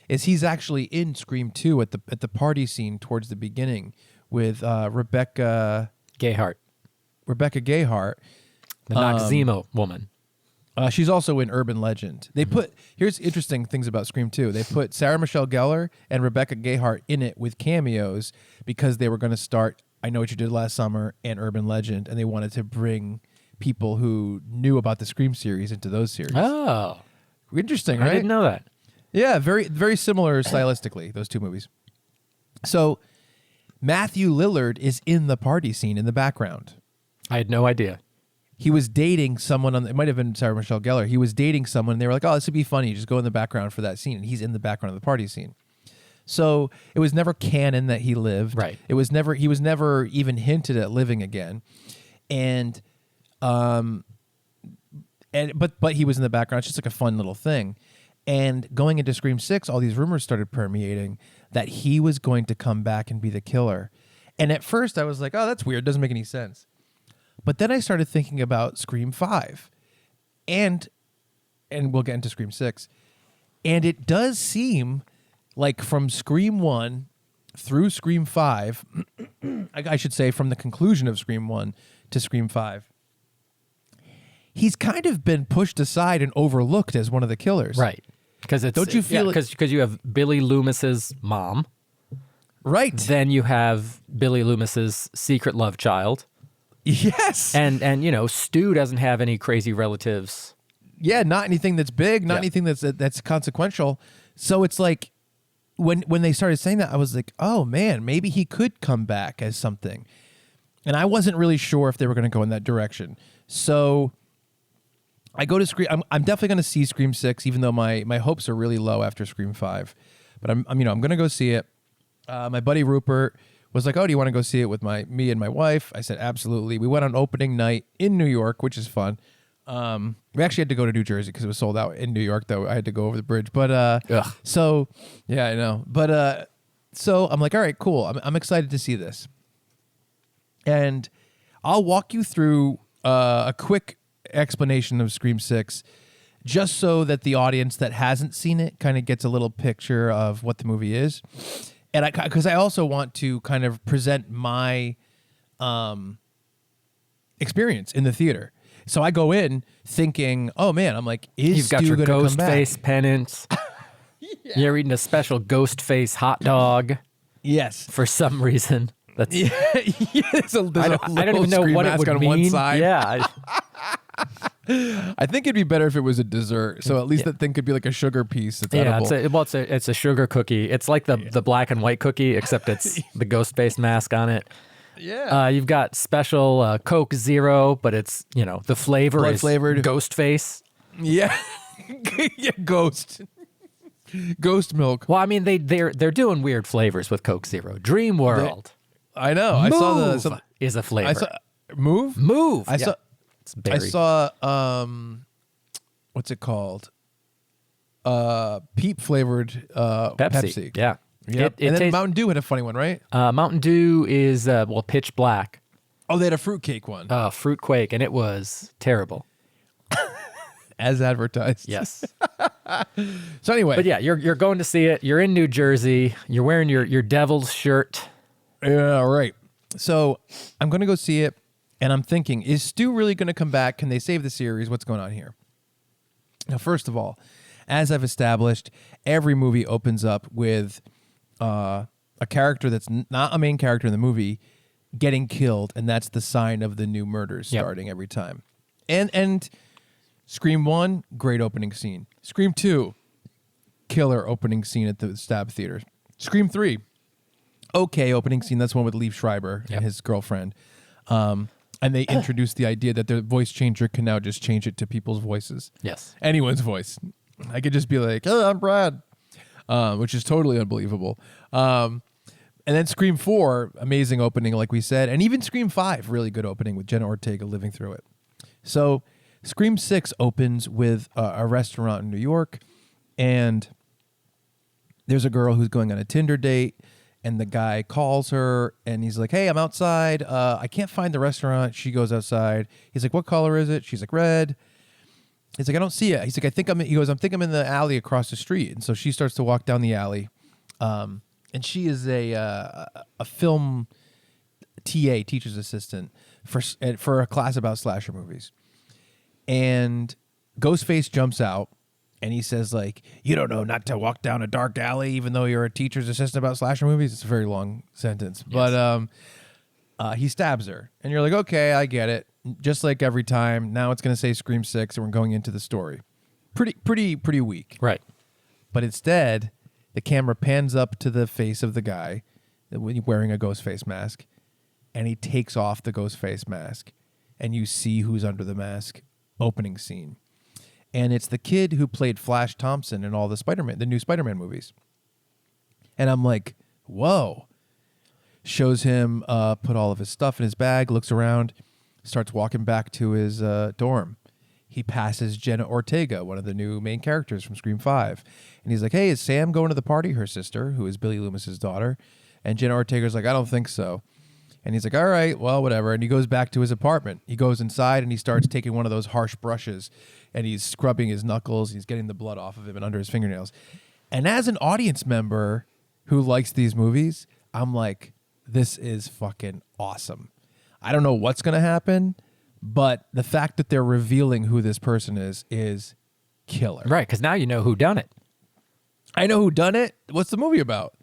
is he's actually in Scream 2 at the party scene towards the beginning with Rebecca Gayheart, Gayheart, the Noxzema woman. She's also in Urban Legend. They put here's interesting things about Scream 2. They put Sarah Michelle Gellar and Rebecca Gayheart in it with cameos because they were going to start I Know What You Did Last Summer and Urban Legend, and they wanted to bring people who knew about the Scream series into those series. Oh, Interesting, right? I didn't know that. Yeah, very very similar stylistically, those two movies. So Matthew Lillard is in the party scene in the background. I had no idea. He was dating someone it might have been Sarah Michelle Gellar. He was dating someone, and they were like, oh, this would be funny. Just go in the background for that scene. And he's in the background of the party scene. So it was never canon that he lived. Right. He was never even hinted at living again. And but he was in the background. It's just like a fun little thing. And going into Scream 6, all these rumors started permeating that he was going to come back and be the killer. And at first I was like, oh, that's weird. Doesn't make any sense. But then I started thinking about Scream 5 and we'll get into Scream 6. And it does seem like from Scream 1 through Scream 5, I should say from the conclusion of Scream 1 to Scream 5, he's kind of been pushed aside and overlooked as one of the killers. Right. Because Don't you feel because you have Billy Loomis's mom. Right. Then you have Billy Loomis's secret love child. Yes. And you know, Stu doesn't have any crazy relatives. Yeah, not anything that's big, not anything that's consequential. So it's like when they started saying that, I was like, oh man, maybe he could come back as something. And I wasn't really sure if they were going to go in that direction. So I go to Scream. I'm definitely going to see Scream 6, even though my hopes are really low after Scream 5. But I'm going to go see it. My buddy Rupert was like, oh, do you want to go see it with me and my wife? I said, absolutely. We went on opening night in New York, which is fun. We actually had to go to New Jersey because it was sold out in New York, though. I had to go over the bridge. But so, yeah, I know. But so I'm like, all right, cool. I'm excited to see this. And I'll walk you through a quick explanation of Scream 6 just so that the audience that hasn't seen it kind of gets a little picture of what the movie is. And because I also want to kind of present my experience in the theater. So I go in thinking, oh man, I'm like, You've got Stu your gonna come ghost back? face penance. Yeah. You're eating a special ghost face hot dog Yes. for some reason. That's Yeah, there's a I don't even know what it would on mean. one side. Yeah. I think it'd be better if it was a dessert. So at least that thing could be like a sugar piece. It's Yeah, edible. it's a sugar cookie. It's like the black and white cookie, except it's the ghost face mask on it. Yeah. You've got special Coke Zero, but it's, you know, the flavor Blood is flavored. ghost face. Yeah. Yeah, ghost milk. Well, I mean, they're doing weird flavors with Coke Zero. Dream World. I know. I saw Move is a flavor. I saw Move. Move. I saw. It's berry. I saw. What's it called? Peep flavored Pepsi. Yeah. Yep. It And then tastes- Mountain Dew had a funny one, right? Mountain Dew is pitch black. Oh, they had a fruitcake one, Fruit Quake, and it was terrible. as advertised. Yes. So anyway, But yeah, you're going to see it. You're in New Jersey. You're wearing your Devil's shirt. yeah, right. So I'm going to go see it, and I'm thinking, is Stu really going to come back? Can they save the series? What's going on here? Now, first of all, as I've established, every movie opens up with a character that's not a main character in the movie getting killed, and that's the sign of the new murders Yep. starting every time. And Scream 1, great opening scene. Scream 2, killer opening scene at the Stab Theater. Scream 3, okay opening scene. That's one with Liev Schreiber Yep. and his girlfriend. And they introduced the idea that the voice changer can now just change it to people's voices. Yes. Anyone's voice. I could just be like, oh, I'm Brad, which is totally unbelievable. And then Scream 4, amazing opening, like we said. And even Scream 5, really good opening with Jenna Ortega living through it. So Scream 6 opens with a restaurant in New York. And there's a girl who's going on a Tinder date. And the guy calls her and he's like, hey, I'm outside. I can't find the restaurant. She goes outside. He's like, what color is it? She's like, red. He's like, I don't see it. He's like, I think I'm in the alley across the street. And so she starts to walk down the alley. And she is a film TA, teacher's assistant, for a class about slasher movies. And Ghostface jumps out and he says, like, you don't know not to walk down a dark alley even though you're a teacher's assistant about slasher movies. It's a very long sentence. Yes. But he stabs her. And you're like, okay, I get it. Just like every time. Now it's going to say Scream 6 and we're going into the story. Pretty weak. Right. But instead, the camera pans up to the face of the guy wearing a Ghostface mask. And he takes off the Ghostface mask. And you see who's under the mask. Opening scene. And it's the kid who played Flash Thompson in all the new Spider-Man movies. And I'm like, whoa. Shows him put all of his stuff in his bag, looks around, starts walking back to his dorm. He passes Jenna Ortega, one of the new main characters from Scream 5. And he's like, hey, is Sam going to the party? Her sister, who is Billy Loomis's daughter. And Jenna Ortega's like, I don't think so. And he's like, all right, well, whatever. And he goes back to his apartment. He goes inside and he starts taking one of those harsh brushes and he's scrubbing his knuckles. He's getting the blood off of him and under his fingernails. And as an audience member who likes these movies, I'm like, this is fucking awesome. I don't know what's going to happen, but the fact that they're revealing who this person is killer. Right, because now you know who done it. I know who done it. What's the movie about?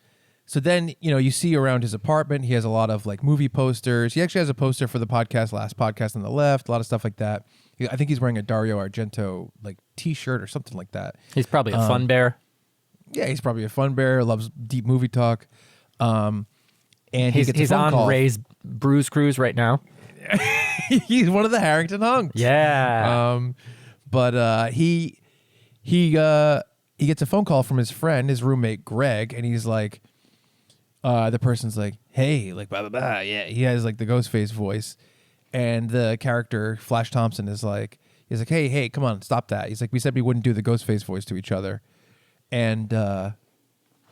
So then, you see around his apartment, he has a lot of like movie posters. He actually has a poster for the last podcast on the left, a lot of stuff like that. I think he's wearing a Dario Argento like t-shirt or something like that. He's probably a fun bear. Yeah, he's probably a fun bear, loves deep movie talk. And he's on call. Ray's Bruise Cruise right now. He's one of the Harrington hunks. Yeah. But he gets a phone call from his friend, his roommate Greg, and he's like, the person's like, hey, like blah blah blah. Yeah, he has like the Ghostface voice, and the character Flash Thompson he's like, hey, come on, stop that. He's like, we said we wouldn't do the Ghostface voice to each other, and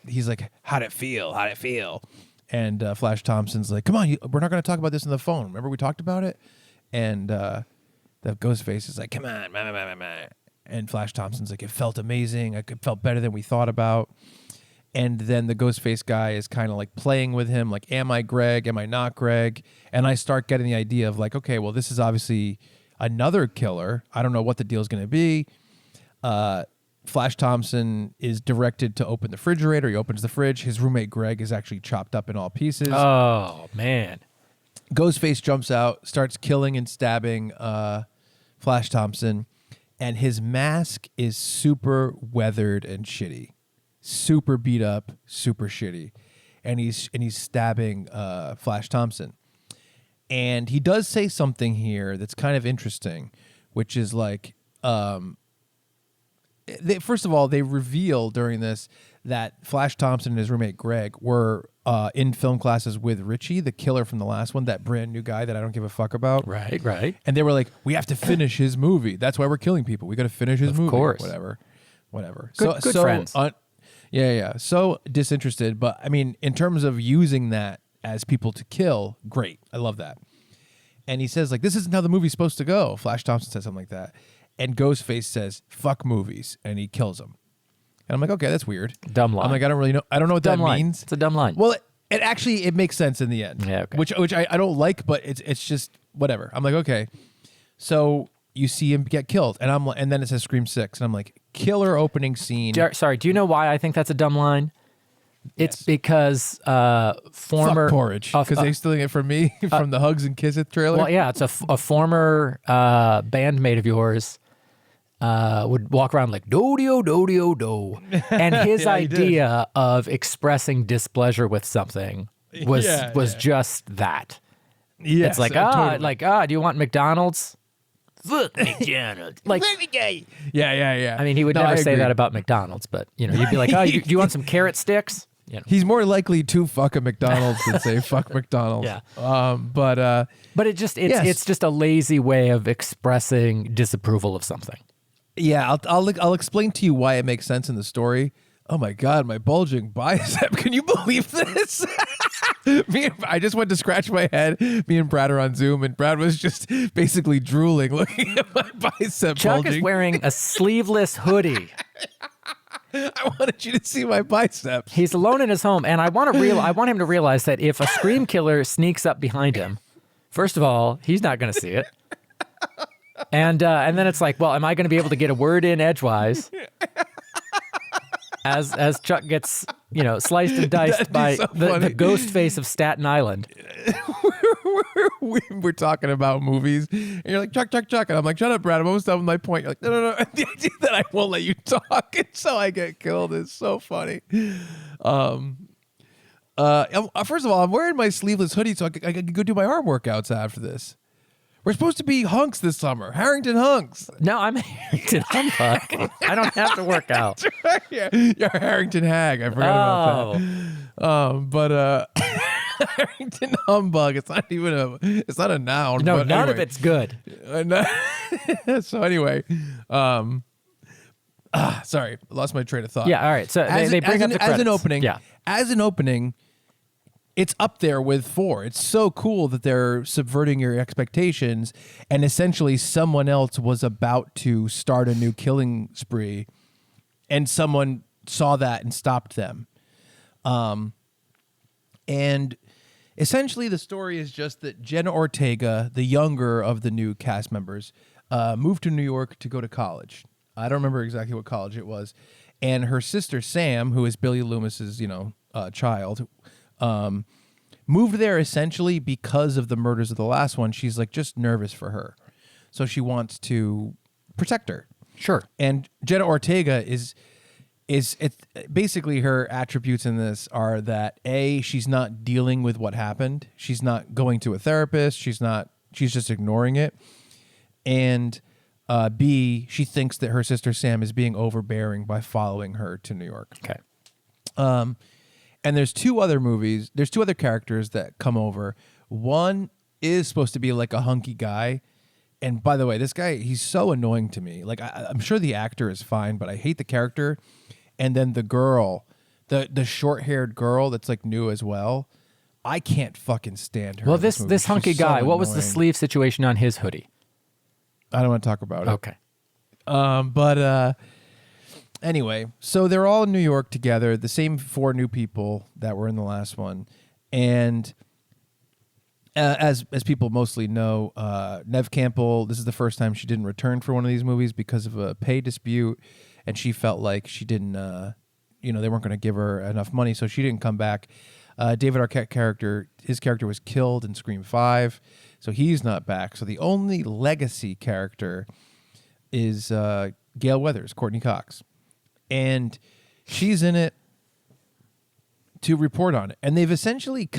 he's like, how'd it feel? And Flash Thompson's like, come on, we're not going to talk about this on the phone. Remember we talked about it? And the Ghostface is like, come on. And Flash Thompson's like, it felt amazing. It felt better than we thought about. And then the Ghostface guy is kind of like playing with him, like, am I Greg? Am I not Greg? And I start getting the idea of like, okay, well, this is obviously another killer. I don't know what the deal's going to be. Flash Thompson is directed to open the refrigerator. He opens the fridge. His roommate Greg is actually chopped up in all pieces. Oh, man. Ghostface jumps out, starts killing and stabbing Flash Thompson, and his mask is super weathered and shitty. Super beat up, super shitty. And he's stabbing Flash Thompson. And he does say something here that's kind of interesting, which is like, first of all, they reveal during this that Flash Thompson and his roommate Greg were in film classes with Richie, the killer from the last one, that brand new guy that I don't give a fuck about. Right. And they were like, we have to finish his movie. That's why we're killing people. We got to finish his movie. Of course. Whatever. Good friends. Yeah. So disinterested. But I mean, in terms of using that as people to kill, great. I love that. And he says, like, this isn't how the movie's supposed to go. Flash Thompson says something like that. And Ghostface says, fuck movies. And he kills him. And I'm like, okay, that's weird. Dumb line. I'm like, I don't really know. I don't know what dumb that line. means. It's a dumb line. Well, it actually, it makes sense in the end. Yeah, okay. Which I don't like, but it's just whatever. I'm like, okay. So you see him get killed. And then it says Scream 6. And I'm like, killer opening scene. Sorry, do you know why I think that's a dumb line? It's because former... Fuck porridge. Because they're stealing it from me from the Hugs and Kiss It trailer. Well, yeah, it's a former bandmate of yours would walk around like, do-dio-do-dio-do. And his idea of expressing displeasure with something was just that. Yes, it's like, totally. do you want McDonald's? Fuck McDonald's. Like, yeah. I mean, he would never say that about McDonald's, but you'd be like, do you want some carrot sticks? He's more likely to fuck a McDonald's than say fuck McDonald's. Yeah. But it's just a lazy way of expressing disapproval of something. Yeah, I'll explain to you why it makes sense in the story. Oh my God, my bulging bicep. Can you believe this? I just went to scratch my head. Me and Brad are on Zoom, and Brad was just basically drooling, looking at my bicep Chuck bulging. is wearing a sleeveless hoodie. I wanted you to see my biceps. He's alone in his home, and I want him to realize that if a scream killer sneaks up behind him, first of all, he's not going to see it. And then it's like, well, am I going to be able to get a word in edgewise? As Chuck gets, sliced and diced by so the ghost face of Staten Island. We're talking about movies, and you're like, Chuck, and I'm like, shut up, Brad, I'm almost done with my point. You're like, no. The idea that I won't let you talk until I get killed is so funny. First of all, I'm wearing my sleeveless hoodie so I can go do my arm workouts after this. We're supposed to be hunks this summer, Harrington hunks. No, I'm Harrington Humbug. I don't have to work out. Yeah, you're Harrington hag. I forgot about that. Harrington humbug. It's not a noun. No, but none anyway. of it's good. So anyway, sorry, I lost my train of thought. Yeah, all right. So they bring up the credits. as an opening. Yeah. As an opening, it's up there with 4. It's so cool that they're subverting your expectations, and essentially someone else was about to start a new killing spree, and someone saw that and stopped them. And essentially the story is just that Jenna Ortega, the younger of the new cast members, moved to New York to go to college. I don't remember exactly what college it was. And her sister Sam, who is Billy Loomis's, child, moved there essentially because of the murders of the last one. She's like just nervous for her. So she wants to protect her. Sure. And Jenna Ortega is basically her attributes in this are that A, she's not dealing with what happened. She's not going to a therapist. She's just ignoring it. And B, she thinks that her sister Sam is being overbearing by following her to New York. Okay. And there's two other characters that come over. One is supposed to be like a hunky guy. And by the way, this guy, he's so annoying to me. Like, I'm sure the actor is fine, but I hate the character. And then the girl, the short-haired girl that's like new as well, I can't fucking stand her. Well, this hunky She's so guy, what was the annoying. sleeve situation on his hoodie? I don't want to talk about it. Okay. But anyway, so they're all in New York together, the same 4 new people that were in the last one. And as people mostly know, Neve Campbell, this is the first time she didn't return for one of these movies because of a pay dispute, and she felt like she didn't, they weren't going to give her enough money, so she didn't come back. David Arquette his character was killed in Scream 5, so he's not back. So the only legacy character is Gail Weathers, Courtney Cox. And she's in it to report on it. And they've essentially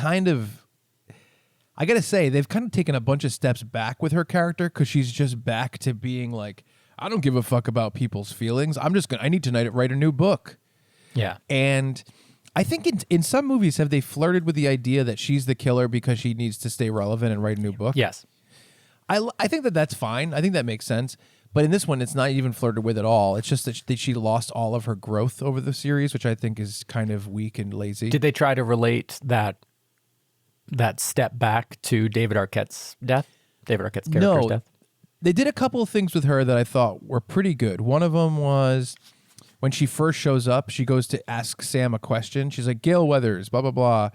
I got to say, they've kind of taken a bunch of steps back with her character because she's just back to being like, I don't give a fuck about people's feelings. I need to write a new book. Yeah. And I think in some movies, have they flirted with the idea that she's the killer because she needs to stay relevant and write a new book? Yes. I think that's fine. I think that makes sense. But in this one, it's not even flirted with at all. It's just that she lost all of her growth over the series, which I think is kind of weak and lazy. Did they try to relate that step back to David Arquette's death? David Arquette's character's death? They did a couple of things with her that I thought were pretty good. One of them was when she first shows up, she goes to ask Sam a question. She's like, Gail Weathers, blah, blah, blah.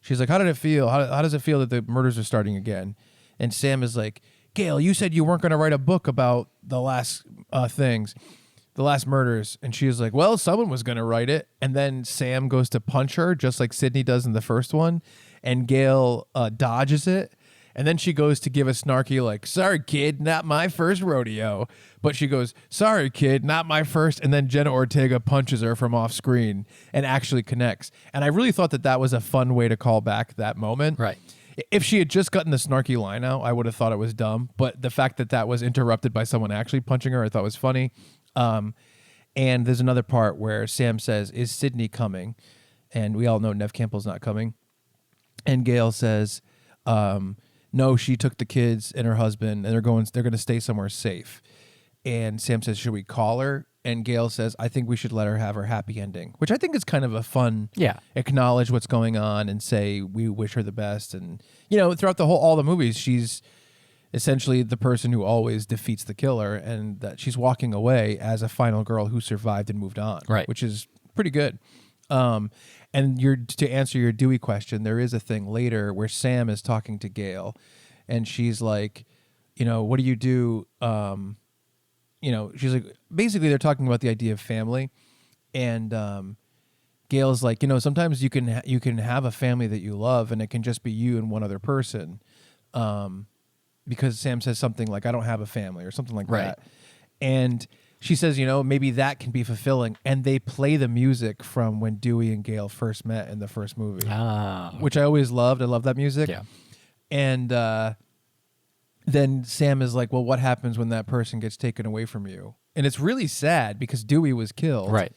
She's like, how did it feel? How does it feel that the murders are starting again? And Sam is like, Gail, you said you weren't going to write a book about the last the last murders. And she was like, well, someone was going to write it. And then Sam goes to punch her, just like Sydney does in the first one. And Gail dodges it. And then she goes to give a snarky, like, sorry, kid, not my first rodeo. But she goes, sorry, kid, not my first. And then Jenna Ortega punches her from off screen and actually connects. And I really thought that was a fun way to call back that moment. Right. If she had just gotten the snarky line out, I would have thought it was dumb. But the fact that was interrupted by someone actually punching her, I thought was funny. And there's another part where Sam says, is Sydney coming? And we all know Neve Campbell's not coming. And Gail says, no, she took the kids and her husband, and they're going to stay somewhere safe. And Sam says, should we call her? and Gail says, I think we should let her have her happy ending, which I think is kind of a fun, Yeah. acknowledge what's going on and say we wish her the best. And, throughout all the movies, she's essentially the person who always defeats the killer, and that she's walking away as a final girl who survived and moved on, Right. which is pretty good. And to answer your Dewey question, there is a thing later where Sam is talking to Gail, and she's like, what do you do? She's like, basically they're talking about the idea of family, and Gail's like, sometimes you can have a family that you love, and it can just be you and one other person, because Sam says something like, I don't have a family or something like Right. that, and she says, maybe that can be fulfilling, and they play the music from when Dewey and Gail first met in the first movie, which I always loved. I love that music. Yeah. And then Sam is like, well, what happens when that person gets taken away from you? And it's really sad because Dewey was killed. Right.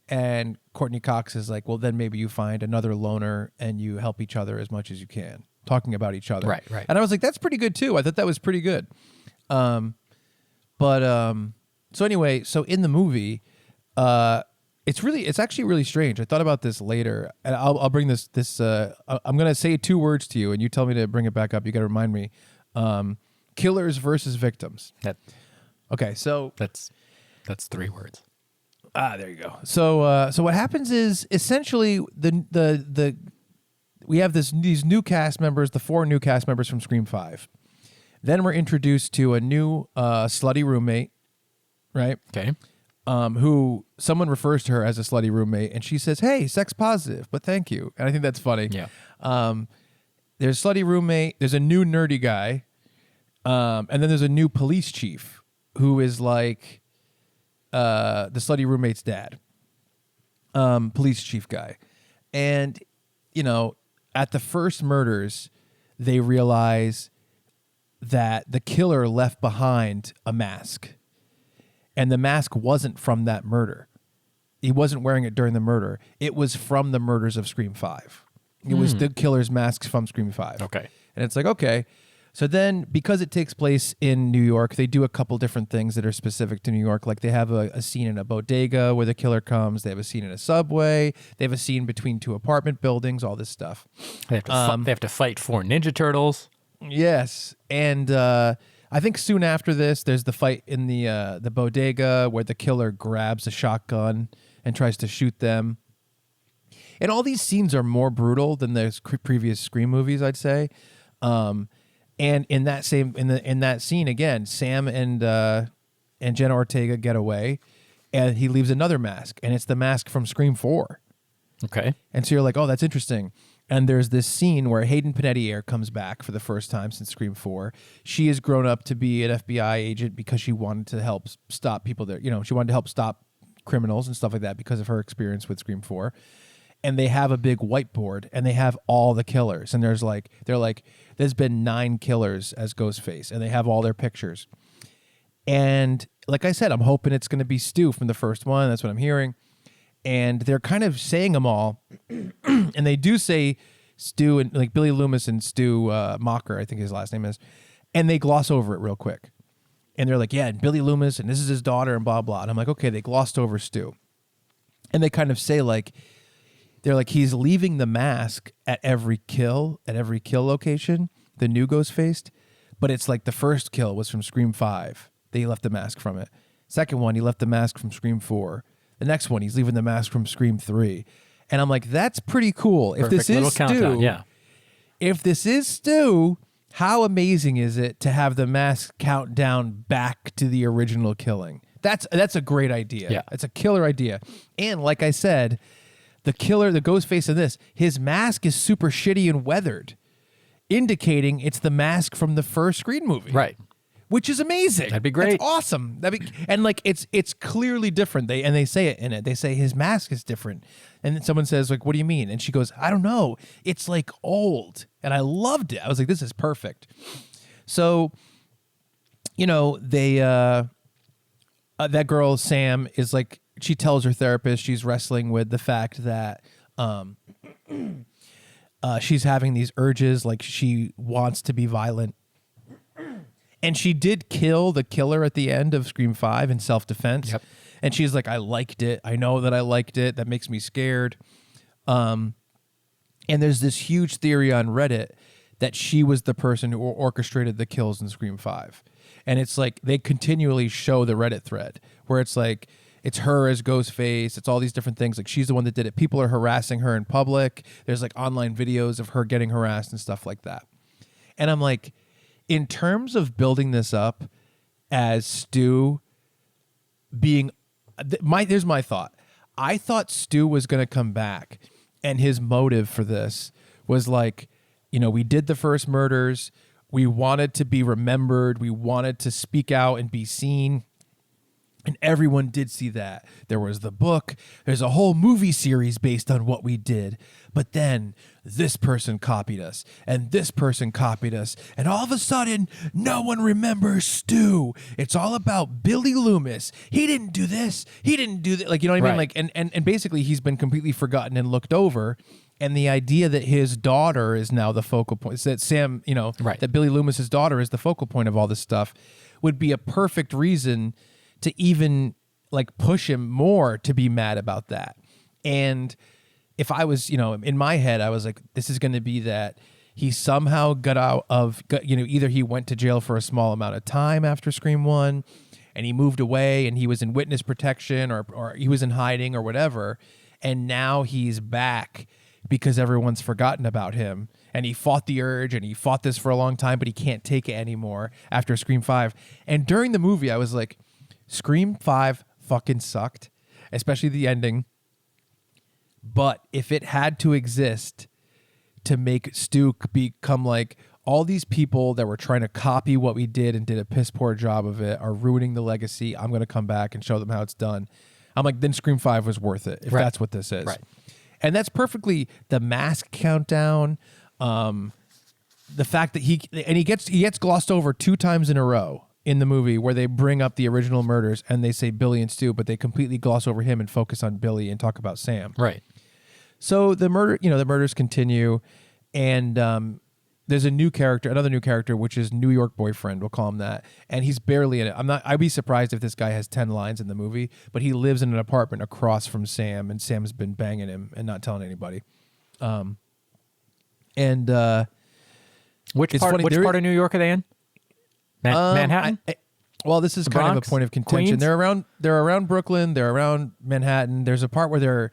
And Courtney Cox is like, well, then maybe you find another loner and you help each other as much as you can, talking about each other. Right. And I was like, that's pretty good too. I thought that was pretty good. So anyway, so in the movie, it's actually really strange. I thought about this later, and I'll bring this. I'm gonna say 2 words to you, and you tell me to bring it back up. You got to remind me. Killers versus victims. Okay, so That's 3 words. there you go. So what happens is essentially we have these new cast members, the 4 new cast members from Scream 5. Then we're introduced to a new slutty roommate, right? Okay. Who someone refers to her as a slutty roommate, and she says, "Hey, sex positive, but thank you." And I think that's funny. Yeah. There's a slutty roommate. There's a new nerdy guy, and then there's a new police chief who is like the slutty roommate's dad, police chief guy, and at the first murders, they realize that the killer left behind a mask. And the mask wasn't from that murder. He wasn't wearing it during the murder. It was from the murders of Scream 5. It was the killer's masks from Scream 5. Okay. And it's like, okay. So then, because it takes place in New York, they do a couple different things that are specific to New York. Like they have a scene in a bodega where the killer comes. They have a scene in a subway. They have a scene between 2 apartment buildings, all this stuff. They have to fight 4 Ninja Turtles. Yes. And I think soon after this, there's the fight in the bodega where the killer grabs a shotgun and tries to shoot them. And all these scenes are more brutal than the previous Scream movies, I'd say. And in that scene again, Sam and Jenna Ortega get away, and he leaves another mask, and it's the mask from Scream 4. Okay. And so you're like, oh, that's interesting. And there's this scene where Hayden Panettiere comes back for the first time since Scream 4. She has grown up to be an FBI agent because she wanted to help stop people there. She wanted to help stop criminals and stuff like that because of her experience with Scream 4. And they have a big whiteboard, and they have all the killers. And they're like, there's been 9 killers as Ghostface, and they have all their pictures. And like I said, I'm hoping it's going to be Stu from the first one. That's what I'm hearing. And they're kind of saying them all. And they do say Stu, and like Billy Loomis and Stu Mocker, I think his last name is. And they gloss over it real quick. And they're like, yeah, and Billy Loomis, and this is his daughter, and blah, blah. And I'm like, okay, they glossed over Stu. And they kind of say they're like, he's leaving the mask at every kill location, the new Ghostface. But it's like the first kill was from Scream 5. He left the mask from it. Second one, he left the mask from Scream 4. The next one, he's leaving the mask from Scream 3. And I'm like, that's pretty cool. Perfect. If this is Countdown, Stu, yeah. If this is Stu, how amazing is it to have the mask count down back to the original killing? That's a great idea. Yeah. It's a killer idea. And like I said, the killer, the Ghostface in this, his mask is super shitty and weathered, indicating it's the mask from the first Scream movie. Right. Which is amazing. That'd be great. That's awesome. And like it's clearly different. They say it in it. They say his mask is different. And then someone says, like, what do you mean? And she goes, I don't know. It's like old. And I loved it. I was like, this is perfect. So, they that girl, Sam, is like, she tells her therapist she's wrestling with the fact that she's having these urges, like she wants to be violent. And she did kill the killer at the end of Scream 5 in self-defense. Yep. And she's like, I liked it. I know that I liked it. That makes me scared. And there's this huge theory on Reddit that she was the person who orchestrated the kills in Scream 5. And it's like they continually show the Reddit thread where it's like, it's her as Ghostface. It's all these different things. Like she's the one that did it. People are harassing her in public. There's like online videos of her getting harassed and stuff like that. And I'm like, in terms of building this up as Stu being, here's my thought. I thought Stu was going to come back and his motive for this was like, you know, we did the first murders. We wanted to be remembered. We wanted to speak out and be seen. And everyone did see that. There was the book. There's a whole movie series based on what we did. But then this person copied us, and this person copied us. And all of a sudden, no one remembers Stu. It's all about Billy Loomis. He didn't do this. He didn't do that. Like, you know what I mean? Right. Like, and basically he's been completely forgotten and looked over. And the idea that his daughter is now the focal point, that Sam, you know, Right. that Billy Loomis's daughter is the focal point of all this stuff would be a perfect reason to even like push him more to be mad about that. And if I was, you know, in my head, I was like, this is going to be that he somehow got out of, you know, either he went to jail for a small amount of time after Scream 1 and he moved away and he was in witness protection or he was in hiding or whatever. And now he's back because everyone's forgotten about him. And he fought the urge and he fought this for a long time, but he can't take it anymore after Scream 5. And during the movie, I was like, Scream 5 fucking sucked, especially the ending. But if it had to exist to make Stu become like all these people that were trying to copy what we did and did a piss poor job of it are ruining the legacy, I'm going to come back and show them how it's done. I'm like, then Scream 5 was worth it if Right. that's what this is. Right. And that's perfectly the mask countdown. The fact that he gets glossed over 2 times in a row in the movie where they bring up the original murders and they say Billy and Stu, but they completely gloss over him and focus on Billy and talk about Sam. Right. So the murders continue, and there's another new character, which is New York Boyfriend. We'll call him that, and he's barely in it. I'd be surprised if this guy has 10 lines in the movie, but he lives in an apartment across from Sam, and Sam's been banging him and not telling anybody. Which It's part? funny, Which there part is- of New York are they in? Manhattan. Well, this is The kind of Bronx? a point of contention. Queens? They're around Brooklyn. They're around Manhattan. There's a part where they're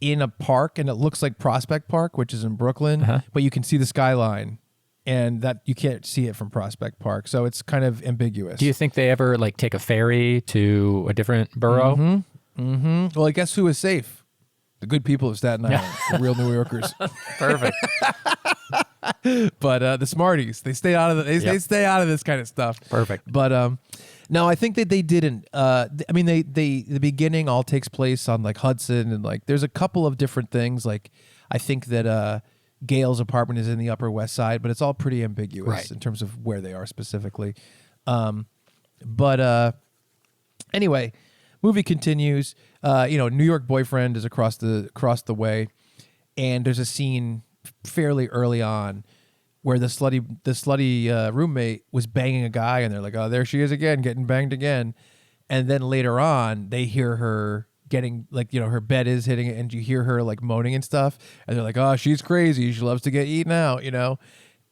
in a park, and it looks like Prospect Park, which is in Brooklyn, Uh-huh. but you can see the skyline, and that you can't see it from Prospect Park, so it's kind of ambiguous. Do you think they ever like take a ferry to a different borough? Well, I guess who is safe? The good people of Staten Island, the real New Yorkers. Perfect. But the smarties, they stay out of they stay out of this kind of stuff. Perfect. But no, I think that they didn't. I mean, the beginning all takes place on like Hudson, and like there's a couple of different things. Like I think that Gail's apartment is in the Upper West Side, but it's all pretty ambiguous Right. in terms of where they are specifically. Anyway, movie continues. New York Boyfriend is across the way, and there's a scene fairly early on where the slutty roommate was banging a guy, and they're like, oh, there she is again, getting banged again. And then later on, they hear her getting, like, her bed is hitting it, and you hear her like moaning and stuff. And they're like, oh, she's crazy. She loves to get eaten out,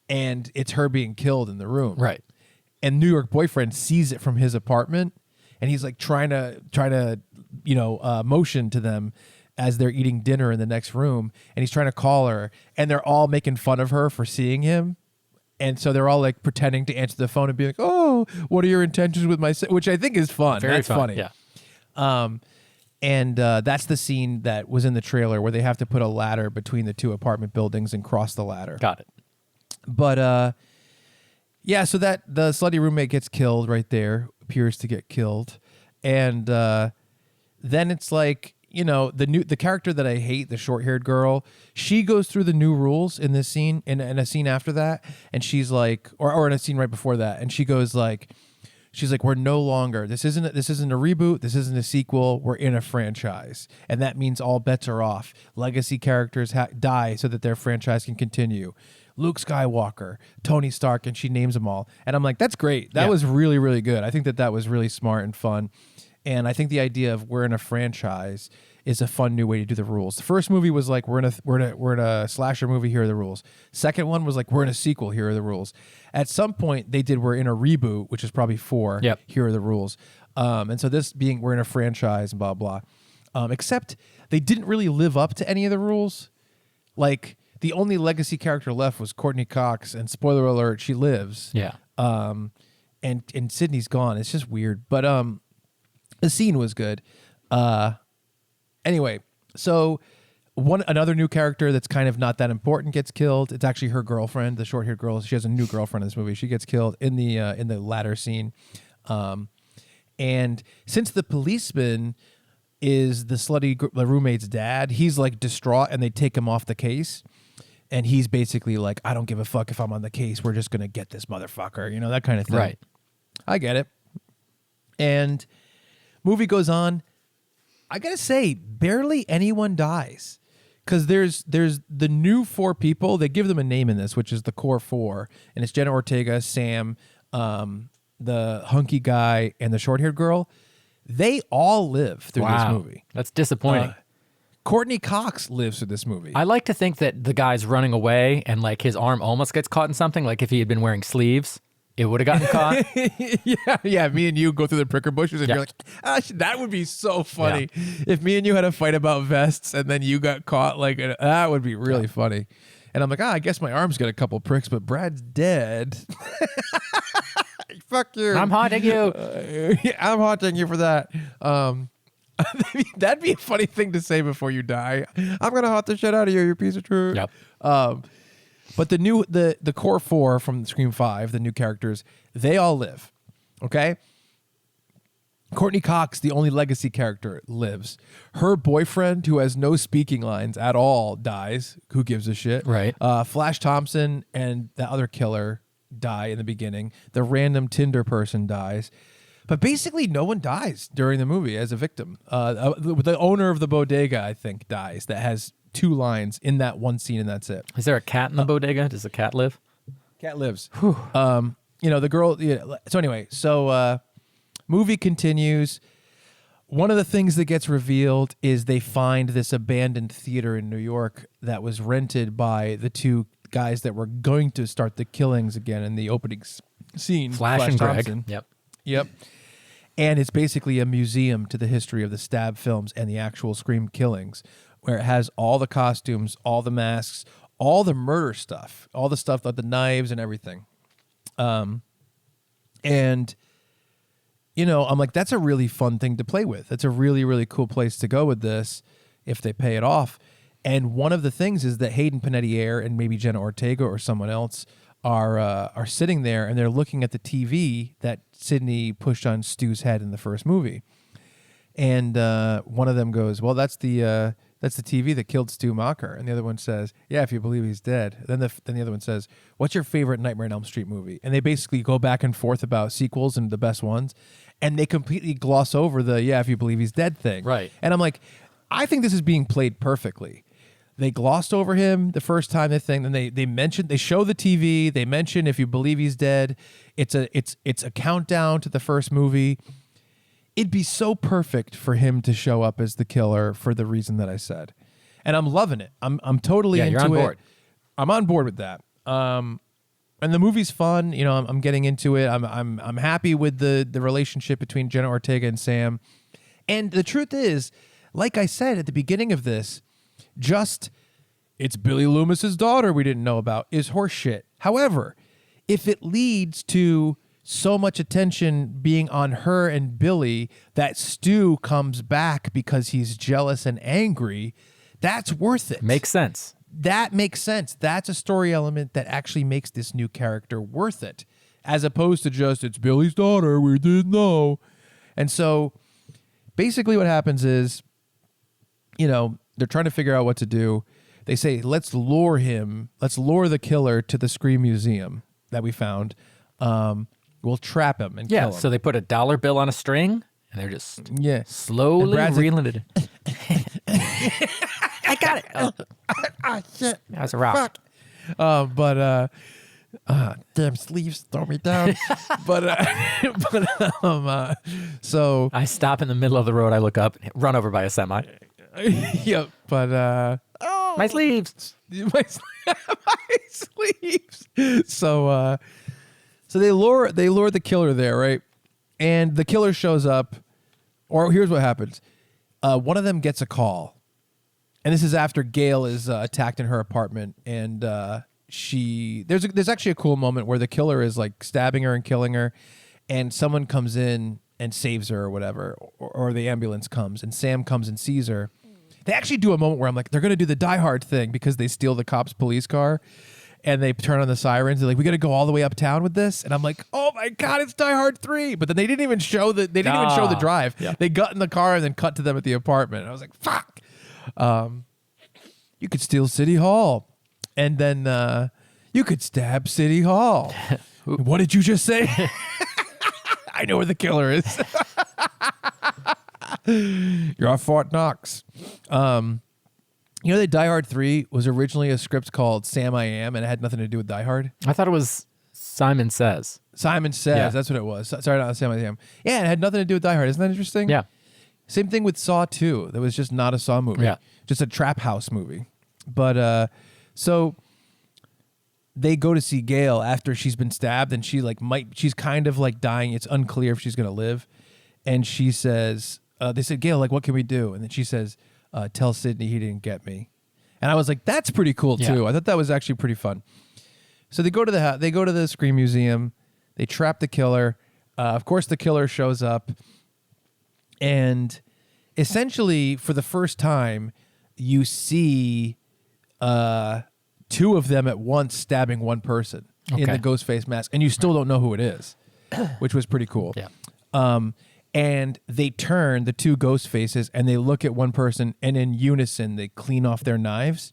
and it's her being killed in the room. Right. And New York Boyfriend sees it from his apartment, and he's like trying to motion to them as they're eating dinner in the next room, and he's trying to call her, and they're all making fun of her for seeing him. And so they're all like pretending to answer the phone and be like, oh, what are your intentions with my which I think is fun. Very That's fun. funny. Yeah. And that's the scene that was in the trailer where they have to put a ladder between the 2 apartment buildings and cross the ladder. Got it. But yeah, so that the slutty roommate gets killed right there, appears to get killed. And then it's like, the character that I hate, the short-haired girl, she goes through the new rules in this scene, in a scene after that, and she's like, or in a scene right before that, and she goes like, she's like, we're no longer, this isn't a reboot, this isn't a sequel, we're in a franchise, and that means all bets are off. Legacy characters die so that their franchise can continue. Luke Skywalker, Tony Stark, and she names them all. And I'm like, that's great. That Yeah. was really, really good. I think that was really smart and fun. And I think the idea of we're in a franchise is a fun new way to do the rules. The first movie was like we're in a slasher movie. Here are the rules. Second one was like we're in a sequel. Here are the rules. At some point they did we're in a reboot, which is probably 4. Yep. Here are the rules. And so this being we're in a franchise and blah blah. Except they didn't really live up to any of the rules. Like the only legacy character left was Courtney Cox, and spoiler alert, she lives. Yeah. And Sydney's gone. It's just weird, but the scene was good. Anyway, so another new character that's kind of not that important gets killed. It's actually her girlfriend, the short-haired girl. She has a new girlfriend in this movie. She gets killed in the latter scene. And since the policeman is the roommate's dad, he's like distraught, and they take him off the case. And he's basically like, I don't give a fuck if I'm on the case. We're just gonna get this motherfucker, that kind of thing. Right. I get it. And movie goes on. I gotta say, barely anyone dies, because there's the new 4 people. They give them a name in this, which is the core 4, and it's Jenna Ortega, Sam, the hunky guy, and the short-haired girl. They all live through this movie. That's disappointing. Courtney Cox lives through this movie. I like to think that the guy's running away and like his arm almost gets caught in something. Like if he had been wearing sleeves, it would have gotten caught. yeah. Me and you go through the pricker bushes, and you're like, that would be so funny if me and you had a fight about vests, and then you got caught. That would be really funny. And I'm like, I guess my arm's got a couple pricks, but Brad's dead. Fuck you. I'm haunting you. I'm haunting you for that. That'd be a funny thing to say before you die. I'm gonna haunt the shit out of you, you piece of truth. Yep. But the core 4 from Scream 5, the new characters, they all live. Okay. Courtney Cox, the only legacy character, lives. Her boyfriend, who has no speaking lines at all, dies. Who gives a shit? Right. Flash Thompson and the other killer die in the beginning. The random Tinder person dies. But basically, no one dies during the movie as a victim. The owner of the bodega, I think, dies. That has 2 lines in that one scene, and that's it. Is there a cat in the bodega? Does the cat live? Cat lives. The girl. So anyway, movie continues. One of the things that gets revealed is they find this abandoned theater in New York that was rented by the 2 guys that were going to start the killings again in the opening scene. Flash and Greg. Thompson. Yep. And it's basically a museum to the history of the stab films and the actual Scream killings, where it has all the costumes, all the masks, all the murder stuff, all the stuff like the knives and everything. I'm like, that's a really fun thing to play with. That's a really, really cool place to go with this if they pay it off. And one of the things is that Hayden Panettiere and maybe Jenna Ortega or someone else are sitting there, and they're looking at the TV that Sidney pushed on Stu's head in the first movie. And one of them goes, well, that's the TV that killed Stu Macher. And the other one says, yeah, if you believe he's dead. Then the other one says, what's your favorite Nightmare on Elm Street movie? And they basically go back and forth about sequels and the best ones. And they completely gloss over the, yeah, if you believe he's dead thing. Right. And I'm like, I think this is being played perfectly. They glossed over him the first time then they show the TV, they mention if you believe he's dead. It's a countdown to the first movie. It'd be so perfect for him to show up as the killer for the reason that I said. And I'm loving it. I'm totally into you're on it. board. I'm on board with that. And the movie's fun. I'm getting into it. I'm happy with the relationship between Jenna Ortega and Sam. And the truth is, like I said at the beginning of this, it's Billy Loomis's daughter we didn't know about is horseshit. However, if it leads to so much attention being on her and Billy that Stu comes back because he's jealous and angry, that's worth it. Makes sense. That makes sense. That's a story element that actually makes this new character worth it, as opposed to just, it's Billy's daughter, we didn't know. And so basically what happens is, they're trying to figure out what to do. They say, let's lure the killer to the Scream Museum that we found. We'll trap him and kill him. So they put a dollar bill on a string, and they're just slowly Brad's reeling it in. I got it. Shit. That was a rock. Fuck. Damn sleeves, throw me down. So I stop in the middle of the road. I look up, run over by a semi. yeah, My sleeves. my sleeves. So they lure the killer there, right? And the killer shows up, or here's what happens. One of them gets a call. And this is after Gail is attacked in her apartment, and there's actually a cool moment where the killer is like stabbing her and killing her, and someone comes in and saves her or whatever, or the ambulance comes, and Sam comes and sees her. They actually do a moment where I'm like, they're gonna do the Die Hard thing because they steal the cop's police car, and they turn on the sirens. They're like, we got to go all the way uptown with this, and I'm like, oh my god, it's Die Hard 3. But then they didn't even show the drive. Yeah. They got in the car and then cut to them at the apartment. And I was like, fuck. You could steal City Hall, and then you could stab City Hall. What did you just say? I know where the killer is. You're off Fort Knox. You know that Die Hard 3 was originally a script called Sam I Am, and it had nothing to do with Die Hard? I thought it was Simon Says. Simon Says, Yeah. That's what it was. Sorry, not Sam I Am. Yeah, it had nothing to do with Die Hard. Isn't that interesting? Yeah. Same thing with Saw 2. That was just not a Saw movie. Yeah. Just a trap house movie. But so they go to see Gail after she's been stabbed, and she's kind of like dying. It's unclear if she's gonna live. And she says, they said, Gail, like, what can we do? And then she says, tell Sidney he didn't get me. And I was like, that's pretty cool too. Yeah. I thought that was actually pretty fun. So they go to the Scream Museum. They trap the killer. Of course, the killer shows up, and essentially, for the first time, you see two of them at once stabbing one person in Okay. the ghost face mask, and you still don't know who it is, which was pretty cool. Yeah. And they turn the two ghost faces and they look at one person, and in unison they clean off their knives.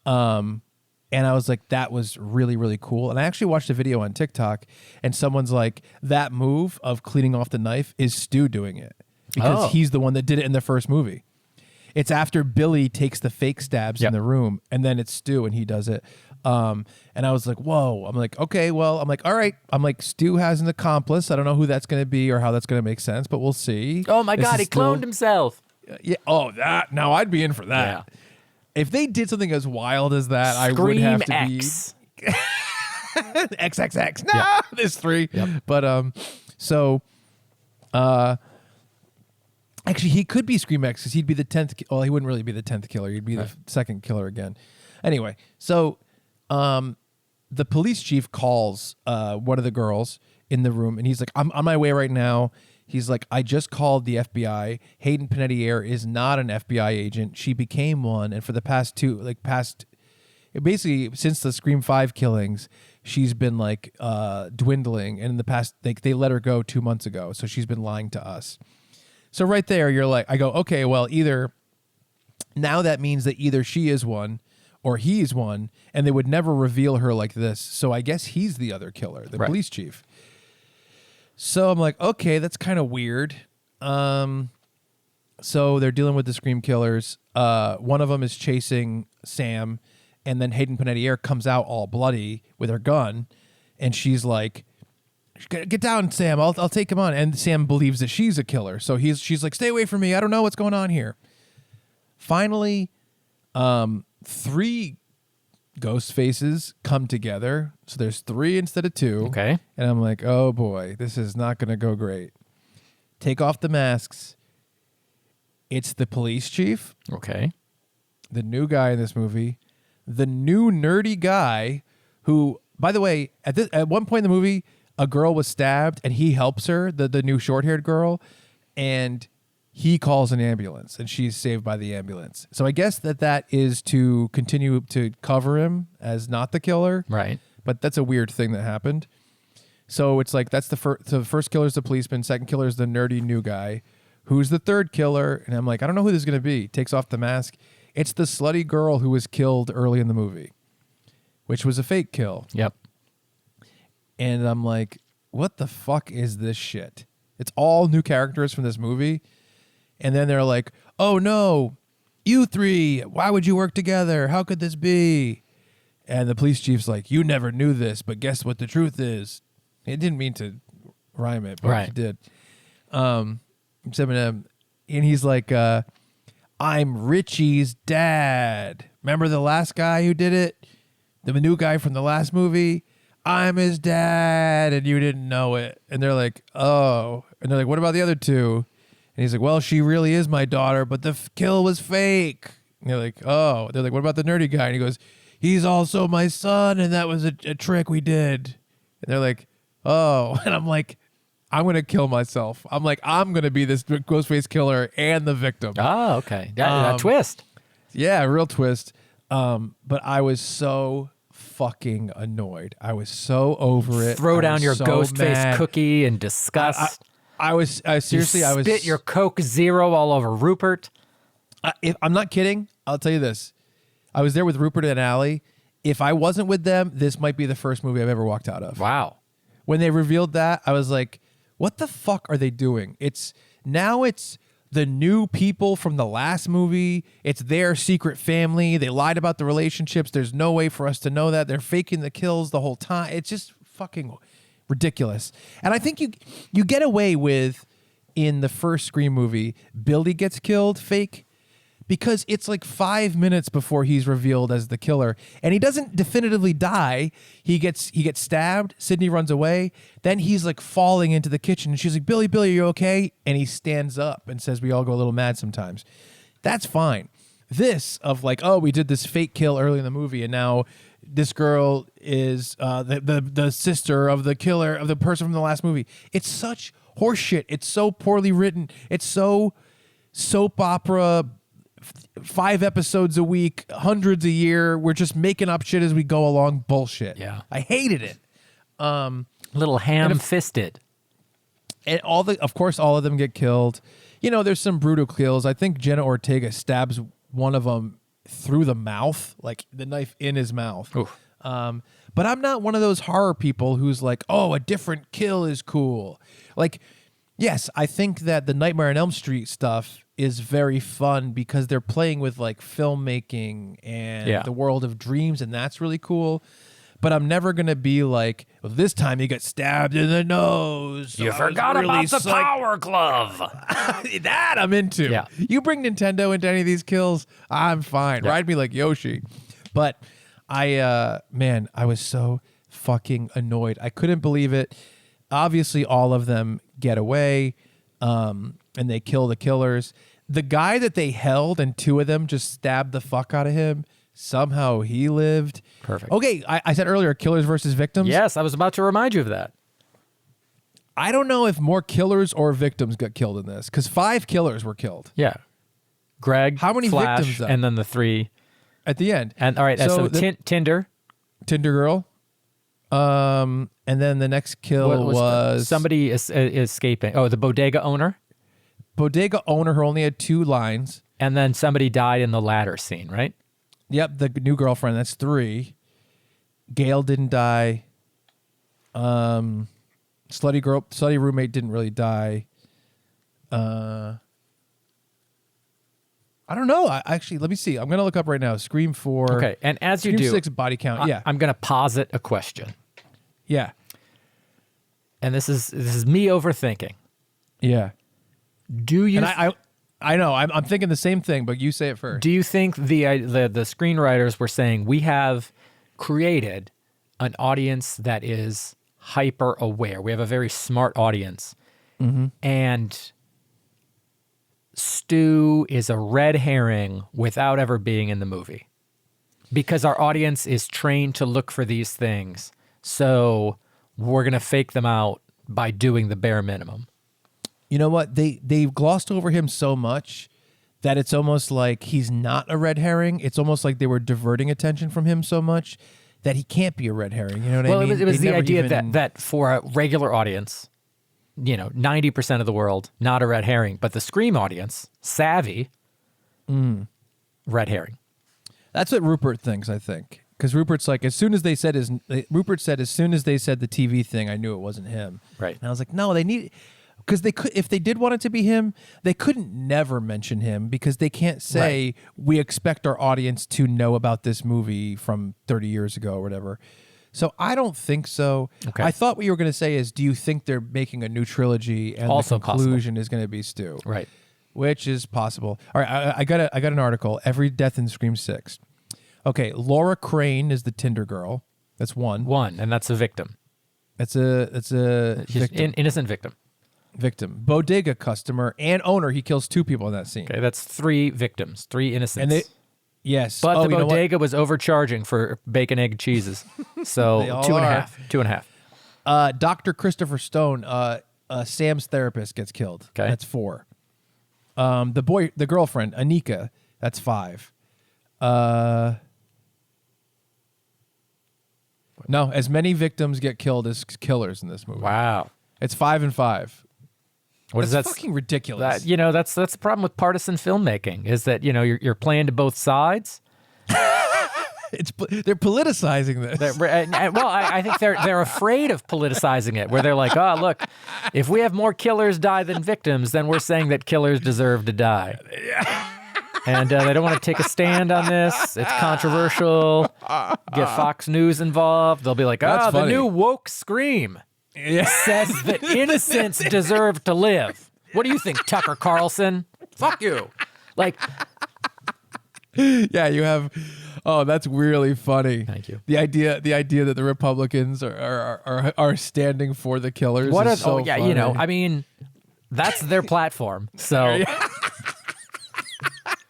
And I was like, that was really, really cool. And I actually watched a video on TikTok, and someone's like, that move of cleaning off the knife is Stu doing it because he's the one that did it in the first movie. It's after Billy takes the fake stabs in the room, and then it's Stu and he does it. And I was like, whoa. I'm like, okay, well, I'm like, all right. I'm like, Stu has an accomplice. I don't know who that's going to be or how that's going to make sense, but we'll see. Oh my This God, is he cloned himself. Yeah. Oh, that. Now I'd be in for that. Yeah. If they did something as wild as that, I would Scream have to X. be XXX. No, Yeah. there's 3. Yep. But actually, he could be Scream X because he'd be the 10th. Well, he wouldn't really be the 10th killer. He'd be the second killer again. Anyway, so the police chief calls one of the girls in the room, and he's like, I'm on my way right now. He's like, I just called the FBI. Hayden Panettiere is not an FBI agent. She became one, and for the basically since the Scream 5 killings, she's been like dwindling, and in the past they let her go 2 months ago, so she's been lying to us. So right there, you're like, I go, okay, well, either now that means that either she is one or he's one, and they would never reveal her like this. So I guess he's the other killer, the police chief. So I'm like, okay, that's kind of weird. So they're dealing with the Scream killers. One of them is chasing Sam, and then Hayden Panettiere comes out all bloody with her gun, and she's like, get down, Sam. I'll take him on. And Sam believes that she's a killer. So she's like, stay away from me. I don't know what's going on here. Finally, 3 ghost faces come together. So there's 3 instead of 2. Okay. And I'm like, oh boy, this is not going to go great. Take off the masks. It's the police chief, Okay. the new guy in this movie, the new nerdy guy who, by the way, at one point in the movie, a girl was stabbed and he helps her, the new short-haired girl, and he calls an ambulance and she's saved by the ambulance. So I guess that is to continue to cover him as not the killer. Right. But that's a weird thing that happened. So it's like that's the first killer is the policeman, second killer is the nerdy new guy. Who's the third killer? And I'm like, I don't know who this is going to be. Takes off the mask. It's the slutty girl who was killed early in the movie, which was a fake kill. Yep. And I'm like, what the fuck is this shit? It's all new characters from this movie. And then they're like, oh no, you 3, why would you work together? How could this be? And the police chief's like, you never knew this, but guess what the truth is? He didn't mean to rhyme it, but he did. And he's like, I'm Richie's dad. Remember the last guy who did it? The new guy from the last movie? I'm his dad, and you didn't know it. And they're like, oh. And they're like, what about the other two? And he's like, well, she really is my daughter, but the kill was fake. And they're like, oh. They're like, what about the nerdy guy? And he goes, he's also my son, and that was a trick we did. And they're like, oh. And I'm like, I'm going to kill myself. I'm like, I'm going to be this Ghostface killer and the victim. Oh, okay. That twist. Yeah, real twist. But I was so fucking annoyed. I was so over it. Throw down your so Ghostface mad. cookie in disgust. I was seriously. I was spit your Coke Zero all over Rupert. If I'm not kidding, I'll tell you this. I was there with Rupert and Allie. If I wasn't with them, this might be the first movie I've ever walked out of. Wow. When they revealed that, I was like, what the fuck are they doing? It's the new people from the last movie. It's their secret family. They lied about the relationships. There's no way for us to know that. They're faking the kills the whole time. It's just fucking ridiculous. And I think you get away with, in the first Scream movie, Billy gets killed fake, because it's like 5 minutes before he's revealed as the killer, and he doesn't definitively die. He gets stabbed. Sydney runs away. Then he's like falling into the kitchen, and she's like, Billy, are you okay? And he stands up and says, we all go a little mad sometimes. That's fine. This of like, oh, we did this fake kill early in the movie, and now this girl is the sister of the killer, of the person from the last movie. It's such horseshit. It's so poorly written. It's so soap opera, 5 episodes a week, hundreds a year. We're just making up shit as we go along. Bullshit. Yeah. I hated it. Little ham-fisted. And of course, all of them get killed. You know, there's some brutal kills. I think Jenna Ortega stabs one of them through the mouth, like the knife in his mouth. But I'm not one of those horror people who's like, oh, a different kill is cool. Like, yes, I think that the Nightmare on Elm Street stuff is very fun because they're playing with like filmmaking and the world of dreams, and that's really cool. But I'm never going to be like, well, this time he got stabbed in the nose. You forgot about the power glove. That I'm into. Yeah. You bring Nintendo into any of these kills, I'm fine. Ride me like Yoshi. But I was so fucking annoyed. I couldn't believe it. Obviously, all of them get away, and they kill the killers. The guy that they held and 2 of them just stabbed the fuck out of him, somehow he lived. Perfect. Okay, I said earlier, killers versus victims. Yes, I was about to remind you of that. I don't know if more killers or victims got killed in this, because 5 killers were killed. Yeah. Greg, how many Flash, victims, though? and then the 3. At the end. And all right, so Tinder girl. And then the next kill was somebody escaping. Oh, the bodega owner. Bodega owner who only had 2 lines. And then somebody died in the ladder scene, right? Yep, the new girlfriend. That's 3. Gail didn't die. Slutty roommate didn't really die. I don't know. Actually, let me see. I'm gonna look up right now. Scream 4. Okay, and as you Scream do, 6 body count. Yeah, I'm gonna posit a question. Yeah, and this is me overthinking. Yeah. Do you? And I know. I'm thinking the same thing, but you say it first. Do you think the screenwriters were saying we have created an audience that is hyper aware? We have a very smart audience, and Stu is a red herring without ever being in the movie, because our audience is trained to look for these things. So we're gonna fake them out by doing the bare minimum. You know what? They've glossed over him so much that it's almost like he's not a red herring. It's almost like they were diverting attention from him so much that he can't be a red herring. You know what I mean? It was the idea that for a regular audience, 90% of the world, not a red herring, but the Scream audience, savvy, red herring. That's what Rupert thinks, I think. Because Rupert's like, Rupert said, as soon as they said the TV thing, I knew it wasn't him. Right. And I was like, no, they need... because they could, if they did want it to be him, they couldn't never mention him because they can't say we expect our audience to know about this movie from 30 years ago or whatever. So I don't think so. Okay. I thought what you were going to say is, do you think they're making a new trilogy and Also the conclusion is going to be Stu? Right. Which is possible. All right, I got an article. Every death in Scream 6. Okay, Laura Crane is the Tinder girl. That's one. And that's a victim. That's a victim. Innocent victim. Victim. Bodega customer and owner. He kills 2 people in that scene. Okay, that's 3 victims, 3 innocents. And they, yes. But the you know what? bodega was overcharging for bacon, egg, cheeses. So They all 2.5. 2.5. Dr. Christopher Stone, Sam's therapist, gets killed. Okay. That's 4. The girlfriend, Anika, that's 5. No, as many victims get killed as killers in this movie. Wow. It's 5 and 5. What is that? Fucking ridiculous. That's the problem with partisan filmmaking is that, you're playing to both sides. They're politicizing this. Well, I think they're afraid of politicizing it, where they're like, oh, look, if we have more killers die than victims, then we're saying that killers deserve to die. And they don't want to take a stand on this. It's controversial. Get Fox News involved. They'll be like, That's the funny. new woke scream says that innocents deserve to live. What do you think, Tucker Carlson? Fuck you. Like, Yeah, you have. Oh, that's really funny. Thank you. The idea that the Republicans are standing for the killers. what is are, so oh, yeah, funny. I mean, that's their platform. So,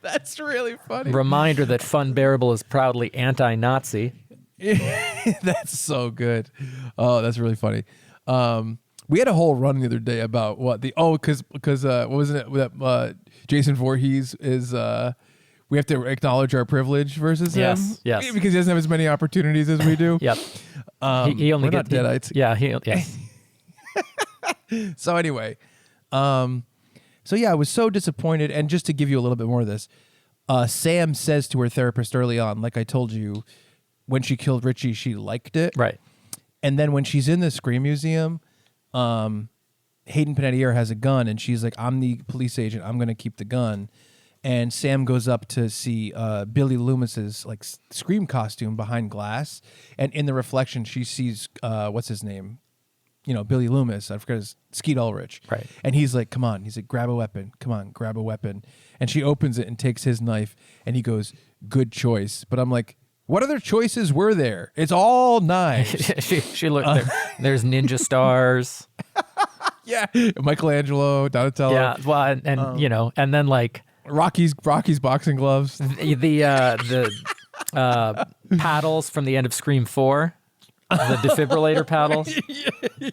That's really funny. reminder that Funbearable is proudly anti-Nazi. That's so good. Oh, that's really funny. We had a whole run the other day about what because what wasn't it that Jason Voorhees is we have to acknowledge our privilege versus him. Yes. Because he doesn't have as many opportunities as we do. Yep. He only we're not gets Deadites. yes. So anyway, so yeah, I was so disappointed. And just to give you a little bit more of this, Sam says to her therapist early on, like I told you, when she killed Richie, she liked it. Right. And then when she's in the Scream Museum, Hayden Panettiere has a gun, and she's like, I'm the police agent. I'm going to keep the gun. And Sam goes up to see Billy Loomis's like Scream costume behind glass. And in the reflection, she sees, what's his name? Billy Loomis. I forgot his Skeet Ulrich. Right. And he's like, come on. He's like, grab a weapon. Come on, grab a weapon. And she opens it and takes his knife. And he goes, good choice. But I'm like, what other choices were there? It's all knives. she looked there. There's ninja stars. Yeah. Michelangelo, Donatello. Yeah. Well, and and then like Rocky's boxing gloves. the paddles from the end of Scream 4, the defibrillator paddles.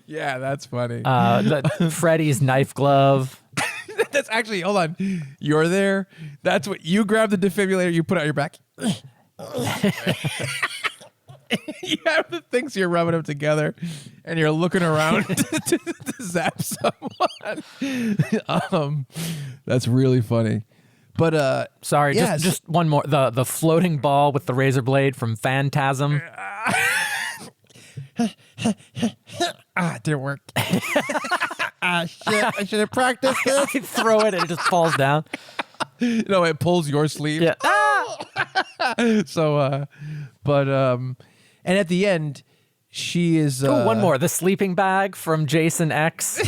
Yeah, that's funny. Freddy's knife glove. That's actually, hold on. You're there. That's what you grab the defibrillator, you put it on your back. You have the things, you're rubbing them together and you're looking around to zap someone. That's really funny. But Sorry, yes. just one more. The floating ball with the razor blade from Phantasm. it didn't work. Shit, I should have practiced this. You throw it and it just falls down. No, it pulls your sleeve. Yeah. So, and at the end, she is. One more. The sleeping bag from Jason X.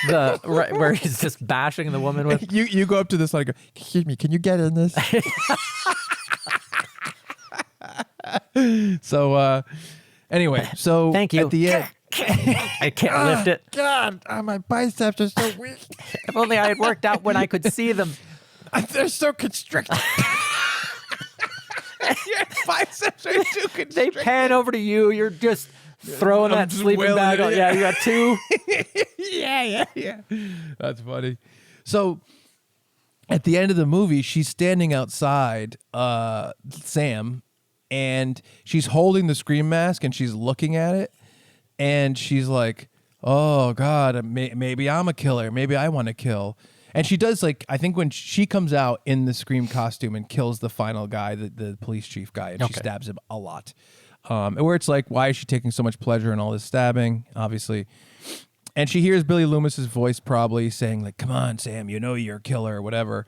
Where he's just bashing the woman with. You go up to this and go, excuse me, can you get in this? So, anyway, so Thank you. at the end. I can't lift it. God, my biceps are so weak. If only I had worked out when I could see them. They're so constricted. Your biceps are too constricted. They pan over to you. You're just throwing I'm that just sleeping wailing bag it, on. yeah. Yeah, you got 2. Yeah. That's funny. So at the end of the movie, she's standing outside Sam, and she's holding the Scream mask, and she's looking at it, and she's like, oh, God, maybe I'm a killer. Maybe I want to kill. And she does, like, I think when she comes out in the Scream costume and kills the final guy, the police chief guy, and she stabs him a lot. And where it's like, why is she taking so much pleasure in all this stabbing? Obviously. And she hears Billy Loomis's voice probably saying like, "Come on, Sam, you know you're a killer," or whatever.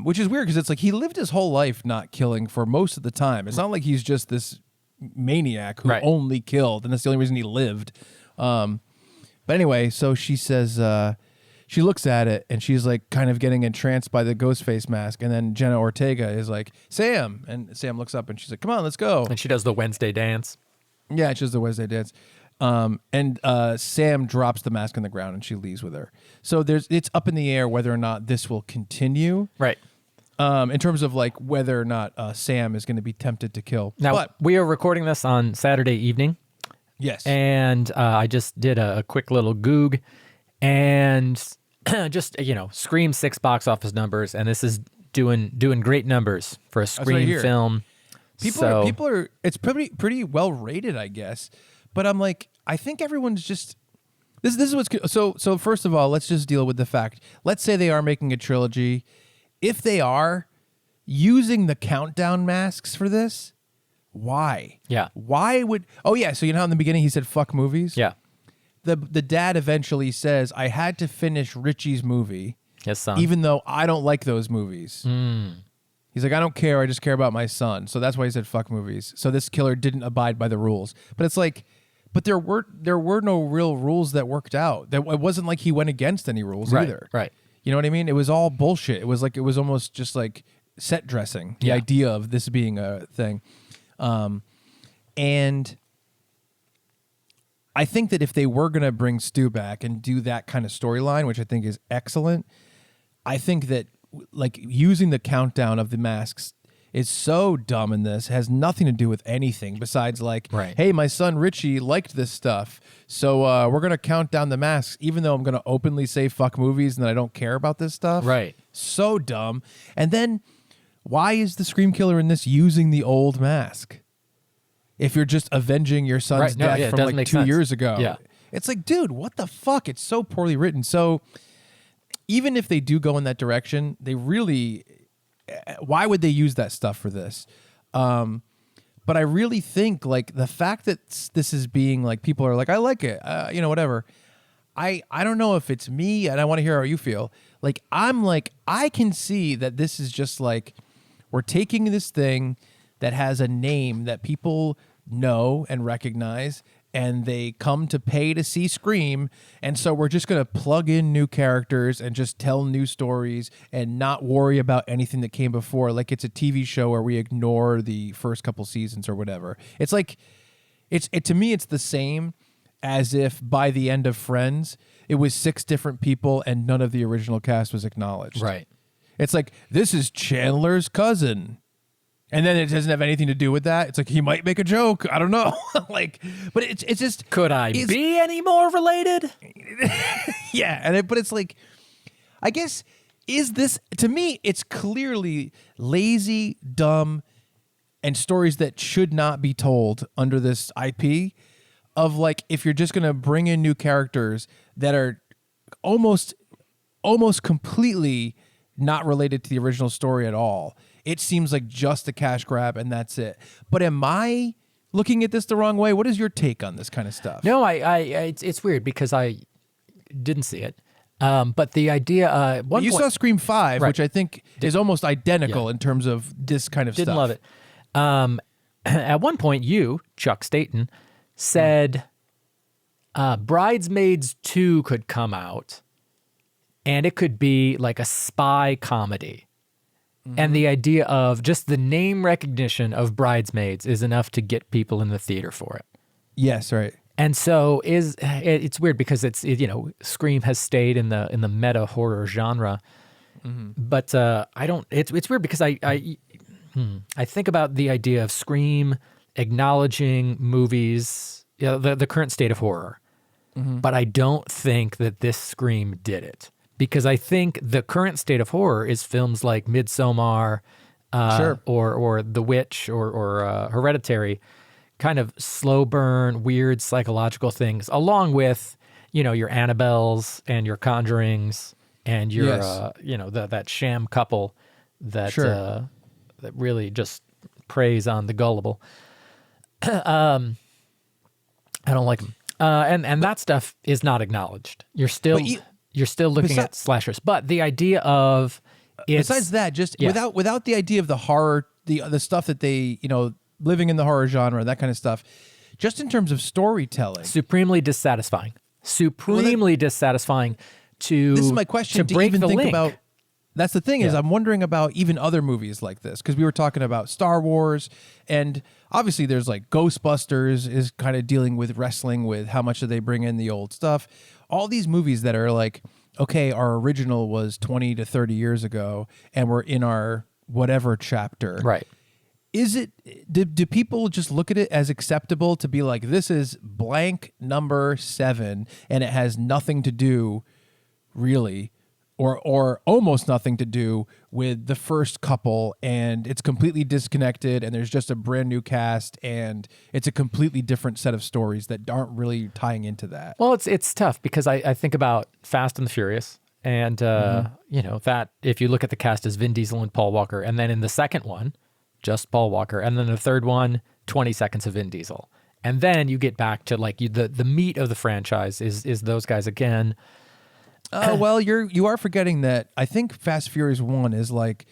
Which is weird because it's like he lived his whole life not killing for most of the time. It's not like he's just this maniac who only killed, and that's the only reason he lived. But anyway, so she says, she looks at it, and she's like kind of getting entranced by the ghost face mask. And then Jenna Ortega is like, "Sam," and Sam looks up, and she's like, "Come on, let's go." And she does the Wednesday dance. Yeah, she does the Wednesday dance. And Sam drops the mask on the ground, and she leaves with her. So it's up in the air whether or not this will continue. Right. In terms of like whether or not Sam is going to be tempted to kill. Now, we are recording this on Saturday evening. Yes. And I just did a quick little goog, and just, Scream 6 box office numbers, and this is doing great numbers for a Scream film. People are it's pretty well rated, I guess. But I'm like, I think everyone's just this is what's so first of all, let's just deal with the fact. Let's say they are making a trilogy. If they are using the countdown masks for this, why? Yeah. Why would so how in the beginning he said fuck movies? Yeah. The dad eventually says, "I had to finish Richie's movie." His son. Even though I don't like those movies. He's like, "I don't care. I just care about my son." So that's why he said fuck movies. So this killer didn't abide by the rules. But it's like, but there were no real rules that worked out. It wasn't like he went against any rules either. Right. You know what I mean? It was all bullshit. It was almost just like set dressing. The idea of this being a thing. And I think that if they were going to bring Stu back and do that kind of storyline, which I think is excellent, I think that like using the countdown of the masks is so dumb in this. It has nothing to do with anything besides like, hey, my son Richie liked this stuff, so we're going to count down the masks, even though I'm going to openly say fuck movies and that I don't care about this stuff. Right. So dumb. And then why is the Scream Killer in this using the old mask? If you're just avenging your son's death from like 2 years ago. Yeah. It's like, dude, what the fuck? It's so poorly written. So even if they do go in that direction, they really, why would they use that stuff for this? But I really think like the fact that this is being like, people are like, I like it, whatever. I don't know if it's me, and I want to hear how you feel. Like, I'm like, I can see that this is just like, we're taking this thing that has a name that people know and recognize, and they come to pay to see Scream, and so we're just going to plug in new characters and just tell new stories and not worry about anything that came before, like it's a TV show where we ignore the first couple seasons or whatever. It's like, to me, it's the same as if by the end of Friends, it was 6 different people and none of the original cast was acknowledged. Right. It's like, this is Chandler's cousin. And then it doesn't have anything to do with that. It's like, he might make a joke. I don't know. But it's just. Could I be any more related? Yeah. But it's like, I guess, is this, to me, it's clearly lazy, dumb, and stories that should not be told under this IP of like, if you're just going to bring in new characters that are almost completely not related to the original story at all. It seems like just a cash grab and that's it. But am I looking at this the wrong way? What is your take on this kind of stuff? No, it's weird because I didn't see it. But the idea, you saw Scream 5, which I think is almost identical in terms of this kind of stuff. Didn't love it. At one point, you, Chuck Staten, said Bridesmaids 2 could come out and it could be like a spy comedy. And the idea of just the name recognition of Bridesmaids is enough to get people in the theater for it. Yes, right. And so it's weird because Scream has stayed in the meta horror genre, but I don't. It's weird because I think about the idea of Scream acknowledging movies, the current state of horror, but I don't think that this Scream did it. Because I think the current state of horror is films like Midsommar, or The Witch, or Hereditary, kind of slow burn, weird psychological things, along with your Annabelles and your Conjurings and your that sham couple that that really just preys on the gullible. I don't like them. And that stuff is not acknowledged. You're still looking at slashers. But the idea of besides that, just without the idea of the horror, the stuff that they, living in the horror genre, that kind of stuff, just in terms of storytelling, supremely dissatisfying. Dissatisfying to this is my question to break even the think link. about. That's the thing is I'm wondering about even other movies like this, because we were talking about Star Wars, and obviously there's like Ghostbusters is kind of dealing with wrestling with how much do they bring in the old stuff. All these movies that are like, okay, our original was 20 to 30 years ago and we're in our whatever chapter. Right. Is it, do people just look at it as acceptable to be like, this is blank number 7 and it has nothing to do really, or almost nothing to do with the first couple, and it's completely disconnected and there's just a brand new cast and it's a completely different set of stories that aren't really tying into that? Well, it's tough because I think about Fast and the Furious, and that if you look at the cast as Vin Diesel and Paul Walker, and then in the second one, just Paul Walker, and then the third one, 20 seconds of Vin Diesel. And then you get back to like the meat of the franchise is those guys again. Well, you are forgetting that I think Fast Furious 1 is like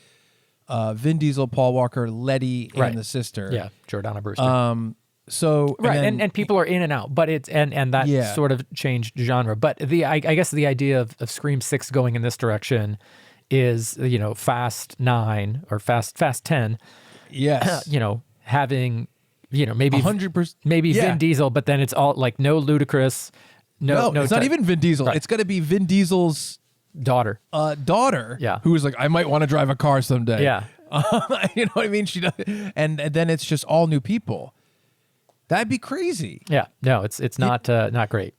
Vin Diesel, Paul Walker, Letty, and the sister. Yeah, Jordana Brewster. So right, and people are in and out, but it's and that sort of changed genre. But I guess the idea of Scream 6 going in this direction is Fast 9 or Fast 10. Yes. Having maybe 100%, maybe Vin Diesel, but then it's all like no Ludacris. No, it's not even Vin Diesel. Right. It's going to be Vin Diesel's daughter. Yeah. Who is like, I might want to drive a car someday. Yeah. You know what I mean? She does, and then it's just all new people. That'd be crazy. Yeah. No, it's not great.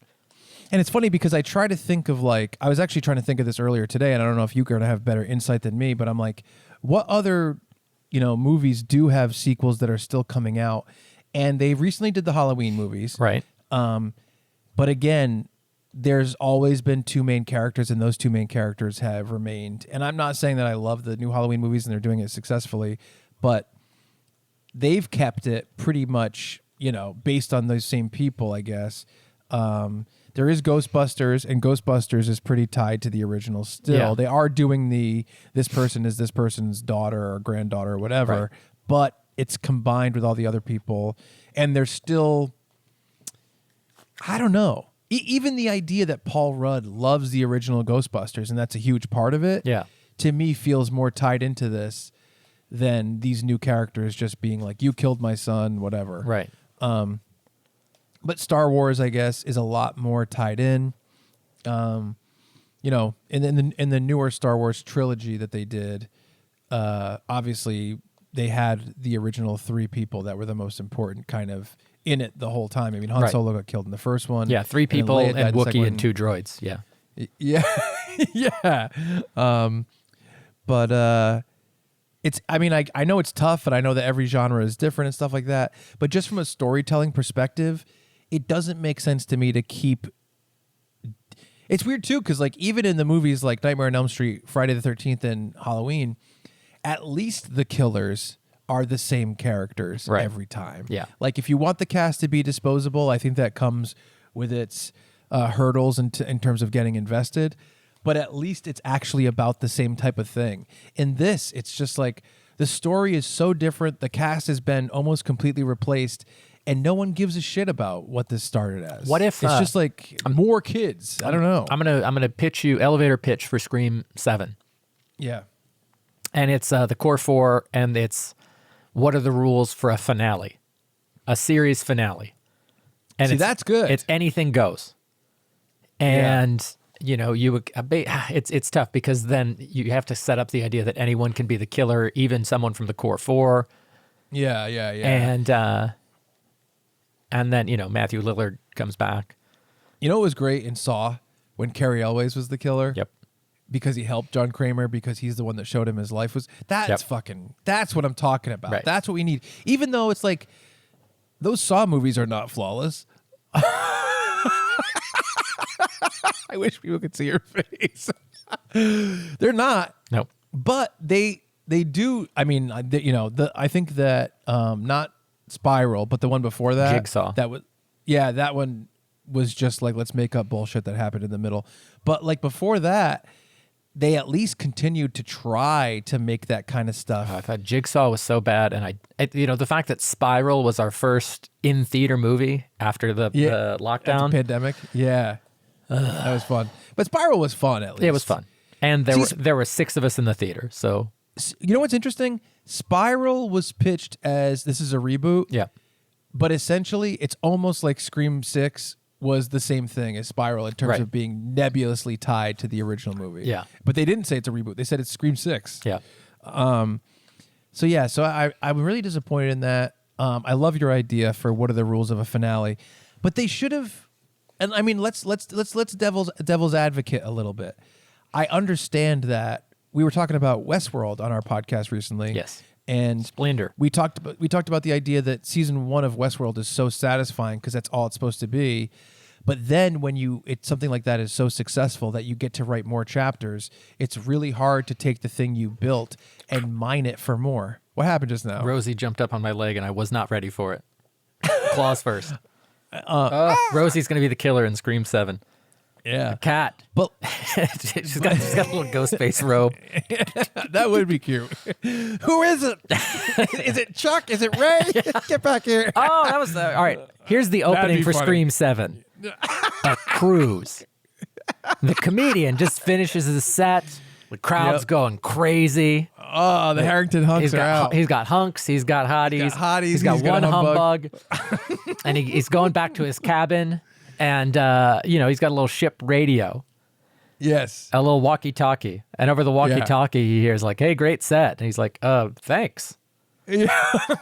And it's funny because I try to think of like, I was actually trying to think of this earlier today, and I don't know if you're going to have better insight than me, but I'm like, what other, movies do have sequels that are still coming out? And they recently did the Halloween movies. Right. But again, there's always been 2 main characters, and those 2 main characters have remained. And I'm not saying that I love the new Halloween movies and they're doing it successfully, but they've kept it pretty much, based on those same people, I guess. There is Ghostbusters, and Ghostbusters is pretty tied to the original still. Yeah. They are doing this person is this person's daughter or granddaughter or whatever, right. But it's combined with all the other people, and they're still... I don't know. Even the idea that Paul Rudd loves the original Ghostbusters, and that's a huge part of it, to me feels more tied into this than these new characters just being like, you killed my son, whatever. Right. But Star Wars, I guess, is a lot more tied in. In the newer Star Wars trilogy that they did, obviously they had the original 3 people that were the most important kind of in it the whole time. I mean, Han Solo got killed in the first one. Yeah, 3 people and Wookiee and 2 droids. Yeah. Yeah. Yeah. But it's, I mean, I know it's tough, and I know that every genre is different and stuff like that, but just from a storytelling perspective, it doesn't make sense to me to keep... It's weird too, because like even in the movies like Nightmare on Elm Street, Friday the 13th, and Halloween, at least the killers are the same characters every time. Yeah. Like if you want the cast to be disposable, I think that comes with its hurdles in terms of getting invested, but at least it's actually about the same type of thing. In this, it's just like the story is so different. The cast has been almost completely replaced, and no one gives a shit about what this started as. What if it's just like more kids? I don't know. I'm gonna pitch you elevator pitch for Scream 7. Yeah. And it's the core 4, and it's what are the rules for a finale, a series finale. And see, that's good. It's anything goes. And it's tough because then you have to set up the idea that anyone can be the killer, even someone from the core 4. Yeah. And then Matthew Lillard comes back. You know what was great in Saw when Cary Elwes was the killer? Yep. Because he helped John Kramer, because he's the one that showed him his life was... That's what I'm talking about. Right. That's what we need. Even though it's like, those Saw movies are not flawless. I wish people could see your face. They're not. Nope. But they do... I mean, I think that, not Spiral, but the one before that... Jigsaw. That was... Yeah, that one was just like, let's make up bullshit that happened in the middle. But like before that, they at least continued to try to make that kind of stuff. I thought Jigsaw was so bad, and the fact that Spiral was our first in-theater movie after the lockdown. After pandemic. Yeah. That was fun. But Spiral was fun, at least. Yeah, it was fun. And there were 6 of us in the theater, so... You know what's interesting? Spiral was pitched as this is a reboot. Yeah. But essentially, it's almost like Scream 6 was the same thing as Spiral in terms of being nebulously tied to the original movie. Yeah. But they didn't say it's a reboot. They said it's Scream 6. Yeah. So I'm really disappointed in that. I love your idea for what are the rules of a finale, but they should have. And I mean, let's devil's advocate a little bit. I understand that we were talking about Westworld on our podcast recently. Yes. And Splendor. We talked about the idea that season 1 of Westworld is so satisfying because that's all it's supposed to be. But then when it's something like that is so successful that you get to write more chapters, it's really hard to take the thing you built and mine it for more. What happened just now? Rosie jumped up on my leg, and I was not ready for it. Claws first. Rosie's going to be the killer in Scream 7. Yeah. A cat. But she's got a little ghost face robe. that would be cute. Who is it? Is it Chuck? Is it Ray? Get back here. Oh, that was all right. Here's the opening for funny. Scream 7. A cruise. The comedian just finishes his set. The crowd's going crazy. Oh, the Harrington hunks are out. He's got hunks. He's got hotties. He's got one a humbug. And he's going back to his cabin. And, he's got a little ship radio. Yes. A little walkie-talkie. And over the walkie-talkie, he hears like, hey, great set. And he's like, thanks. Yeah,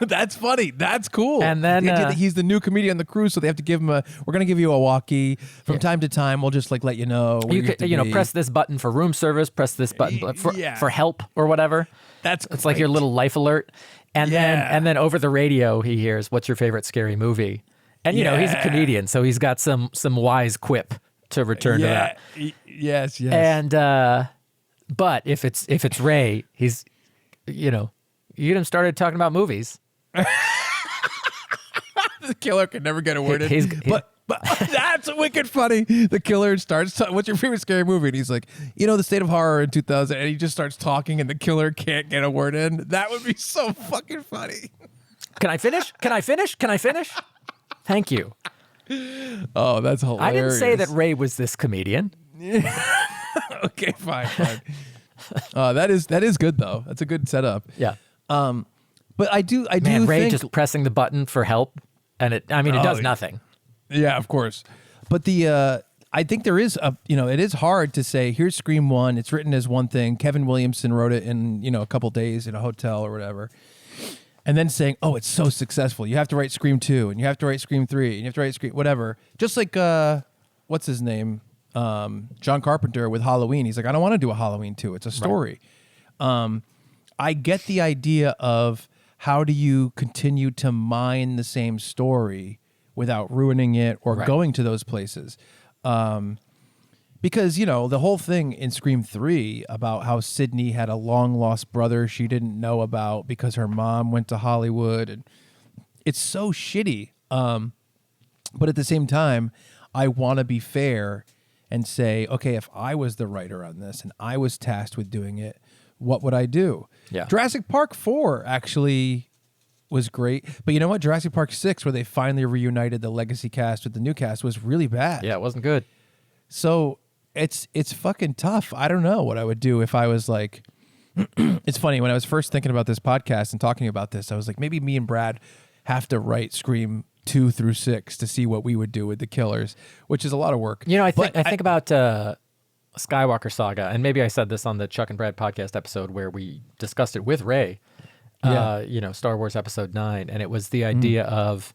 that's funny. That's cool. And then the idea that he's the new comedian on the cruise, so they have to give him we're going to give you a walkie from time to time. We'll just like let you know. Where you could, press this button for room service, press this button for help or whatever. It's like your little life alert. And then over the radio, he hears, what's your favorite scary movie? And, he's a comedian, so he's got some wise quip to return to that. Yes. And, but if it's Ray, he's, you get him started talking about movies. The killer can never get a word in. But that's wicked funny. The killer starts, what's your favorite scary movie? And he's like, the State of Horror in 2000. And he just starts talking and the killer can't get a word in. That would be so fucking funny. Can I finish? Thank you. Oh, that's hilarious. I didn't say that Ray was this comedian. Okay, fine. That is good though. That's a good setup. Yeah. But I do Ray think just pressing the button for help, and it does nothing. Yeah, of course. But I think there is it is hard to say, here's Scream 1, it's written as one thing. Kevin Williamson wrote it in, a couple days in a hotel or whatever. And then saying, oh, it's so successful. You have to write Scream 2, and you have to write Scream 3, and you have to write Scream, whatever. Just like, what's his name? John Carpenter with Halloween. He's like, I don't want to do a Halloween 2. It's a story. Right. I get the idea of how do you continue to mine the same story without ruining it or going to those places. Because, the whole thing in Scream 3 about how Sydney had a long-lost brother she didn't know about because her mom went to Hollywood. And it's so shitty. But at the same time, I want to be fair and say, okay, if I was the writer on this and I was tasked with doing it, what would I do? Yeah. Jurassic Park 4 actually was great. But you know what? Jurassic Park 6, where they finally reunited the legacy cast with the new cast, was really bad. Yeah, it wasn't good. So it's fucking tough. I don't know what I would do if I was like, it's funny, when I was first thinking about this podcast and talking about this, I was like, maybe me and Brad have to write Scream 2 through 6 to see what we would do with the killers, which is a lot of work. I think about Skywalker Saga, and maybe I said this on the Chuck and Brad podcast episode where we discussed it with Ray, Star Wars Episode 9, and it was the idea of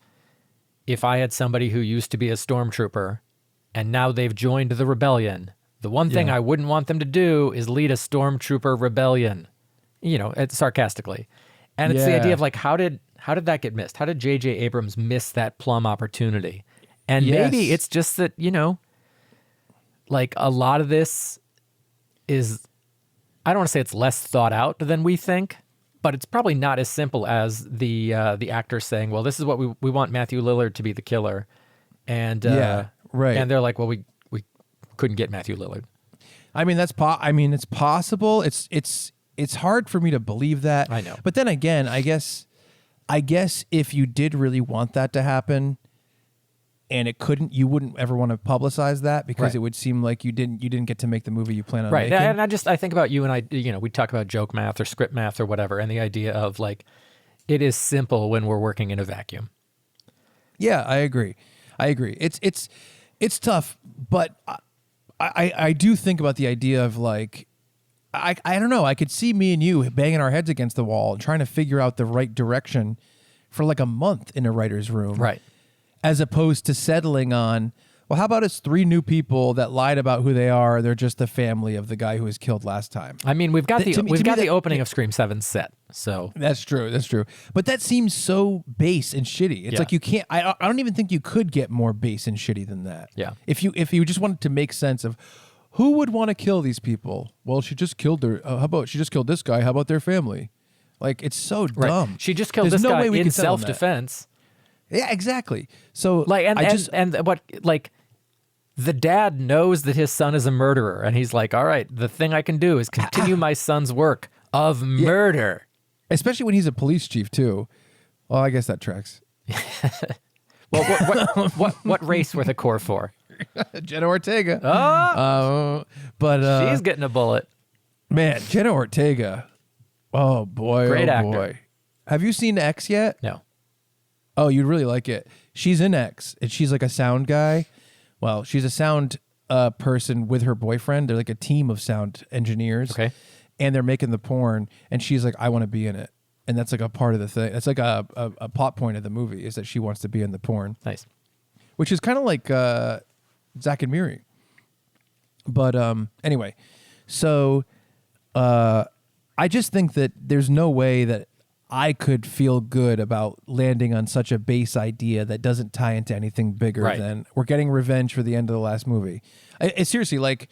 if I had somebody who used to be a stormtrooper and now they've joined the rebellion, the one thing I wouldn't want them to do is lead a stormtrooper rebellion, sarcastically. And it's the idea of like, how did that get missed? How did J.J. Abrams miss that plum opportunity? And maybe it's just that, like a lot of this is, I don't want to say it's less thought out than we think, but it's probably not as simple as the actor saying, well, this is what we want Matthew Lillard to be the killer. And Right. And they're like, well, we couldn't get Matthew Lillard. I mean, it's possible. It's hard for me to believe that. I know. But then again, I guess if you did really want that to happen and it couldn't, you wouldn't ever want to publicize that because it would seem like you didn't get to make the movie you plan on making. And I think about you and I, we talk about joke math or script math or whatever, and the idea of like, it is simple when we're working in a vacuum. Yeah, I agree. It's tough, but I do think about the idea of like, I don't know. I could see me and you banging our heads against the wall and trying to figure out the right direction for like a month in a writer's room. Right. As opposed to settling on, well, how about it's 3 new people that lied about who they are. They're just the family of the guy who was killed last time. I mean, we've got the opening of Scream 7 set. So that's true. But that seems so base and shitty. It's like you can't. I don't even think you could get more base and shitty than that. Yeah. If you just wanted to make sense of who would want to kill these people. Well, she just killed their. How about she just killed this guy? How about their family? Like it's so dumb. She just killed this guy in self-defense. Yeah, exactly. So like, and what like. The dad knows that his son is a murderer, and he's like, all right, the thing I can do is continue my son's work of murder. Especially when he's a police chief, too. Well, I guess that tracks. Well, what race were the core for? Jenna Ortega. She's getting a bullet. Man, Jenna Ortega. Oh, boy. Great actor. Boy. Have you seen X yet? No. Oh, you'd really like it. She's in X, and she's like a sound guy. Well, she's a sound person with her boyfriend. They're like a team of sound engineers. Okay. And they're making the porn, and she's like, I want to be in it. And that's like a part of the thing. It's like a plot point of the movie is that she wants to be in the porn. Nice. Which is kind of like Zack and Miri. But anyway, so I just think that there's no way that I could feel good about landing on such a base idea that doesn't tie into anything bigger than we're getting revenge for the end of the last movie. Seriously, like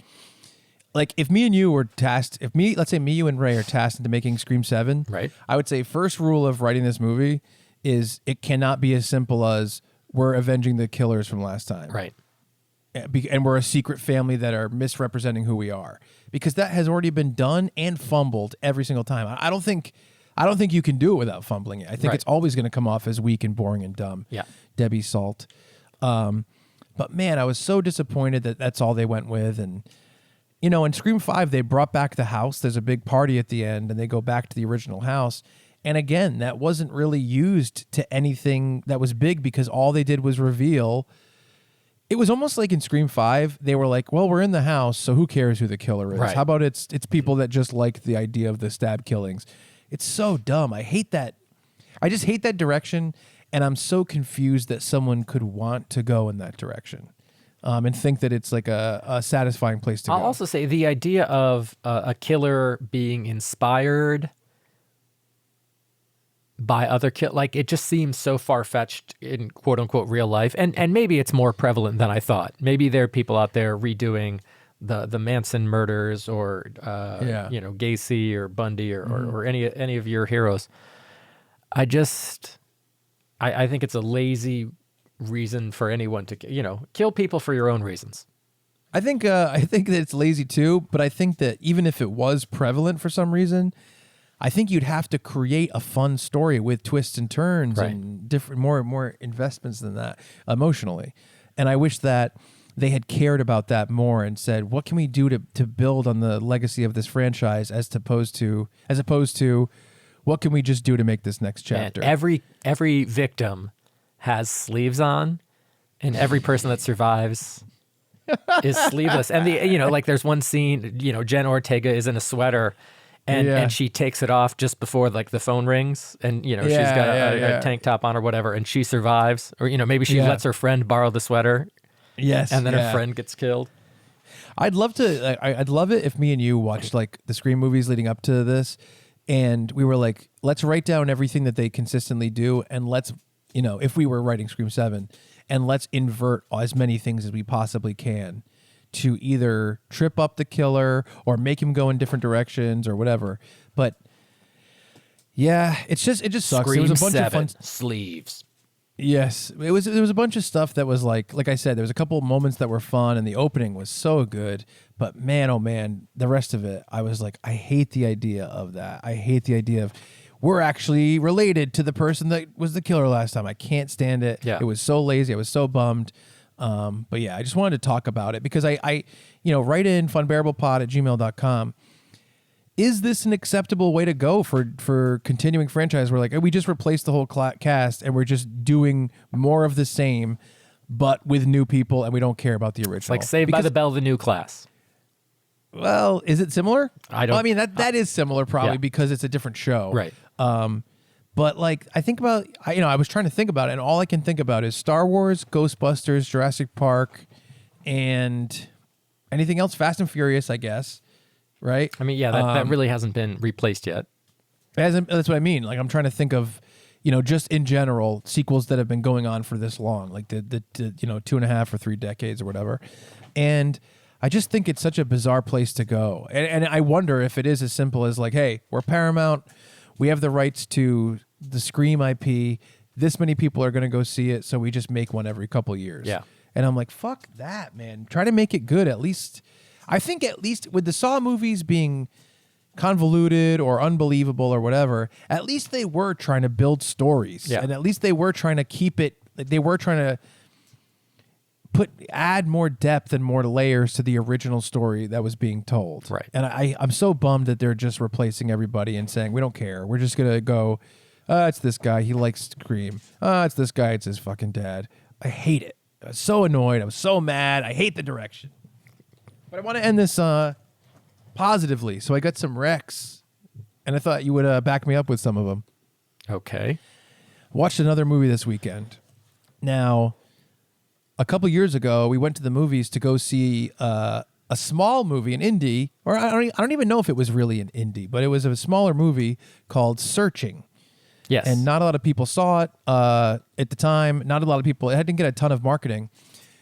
if me and you were tasked, let's say me, you, and Ray are tasked into making Scream 7, right? I would say first rule of writing this movie is it cannot be as simple as we're avenging the killers from last time. Right. And we're a secret family that are misrepresenting who we are, because that has already been done and fumbled every single time. I don't think you can do it without fumbling it. I think it's always going to come off as weak and boring and dumb. Yeah. Debbie Salt. But man, I was so disappointed that that's all they went with. And, in Scream 5, they brought back the house. There's a big party at the end, and they go back to the original house. And again, that wasn't really used to anything that was big, because all they did was reveal. It was almost like in Scream 5, they were like, well, we're in the house, so who cares who the killer is? Right. How about it's people that just like the idea of the stab killings? It's so dumb. I hate that. I just hate that direction, and I'm so confused that someone could want to go in that direction and think that it's like a satisfying place to go. I'll also say the idea of a killer being inspired by other like it just seems so far-fetched in quote-unquote real life, and maybe it's more prevalent than I thought. Maybe there are people out there redoing the Manson murders, or Gacy or Bundy or any of your heroes. I think it's a lazy reason for anyone to kill people for your own reasons. I think that it's lazy too, but I think that even if it was prevalent for some reason, I think you'd have to create a fun story with twists and turns and different more investments than that emotionally. And I wish that they had cared about that more and said, what can we do to build on the legacy of this franchise as opposed to what can we just do to make this next chapter? And every victim has sleeves on, and every person that survives is sleeveless. And like there's one scene, Jen Ortega is in a sweater, and she takes it off just before like the phone rings, and she's got a tank top on or whatever, and she survives, or maybe she lets her friend borrow the sweater. Yes, and then her friend gets killed. I'd love it if me and you watched like the Scream movies leading up to this, and we were like, let's write down everything that they consistently do, and let's, if we were writing Scream 7, and let's invert as many things as we possibly can to either trip up the killer or make him go in different directions or whatever. But yeah, it just sucks. Scream It was a bunch 7, of fun sleeves. Yes, there was a bunch of stuff that was like I said, there was a couple of moments that were fun, and the opening was so good. But man, oh man, the rest of it, I was like, I hate the idea of that. I hate the idea of we're actually related to the person that was the killer last time. I can't stand it. Yeah. It was so lazy. I was so bummed. But yeah, I just wanted to talk about it because I write in funbearablepod@gmail.com. Is this an acceptable way to go for continuing franchise? We're like, we just replaced the whole cast and we're just doing more of the same, but with new people, and we don't care about the original. It's like Saved by the Bell, the new class. Well, is it similar? I don't. Well, I mean, that is similar probably Yeah. because it's a different show. Right. But like, I think about, I was trying to think about it, and all I can think about is Star Wars, Ghostbusters, Jurassic Park, and anything else, Fast and Furious, I guess. Right? I mean, yeah, that really hasn't been replaced yet. That's what I mean. Like, I'm trying to think of, just in general, sequels that have been going on for this long, like the 2.5 or 3 decades or whatever. And I just think it's such a bizarre place to go. And I wonder if it is as simple as like, hey, we're Paramount. We have the rights to the Scream IP. This many people are going to go see it, so we just make one every couple years. Yeah. And I'm like, fuck that, man. Try to make it good at least. I think at least with the Saw movies being convoluted or unbelievable or whatever, at least they were trying to build stories. Yeah. And at least they were trying to keep it, they were trying to add more depth and more layers to the original story that was being told. Right. And I'm so bummed that they're just replacing everybody and saying, we don't care. We're just going to go, it's this guy. He likes Scream. It's this guy. It's his fucking dad. I hate it. I was so annoyed. I was so mad. I hate the direction. But I want to end this positively. So I got some recs, and I thought you would back me up with some of them. Okay. Watched another movie this weekend. Now, a couple years ago, we went to the movies to go see a small movie, an indie, or I don't even know if it was really an indie, but it was a smaller movie called Searching. Yes. And not a lot of people saw it at the time. Not a lot of people. It didn't get a ton of marketing.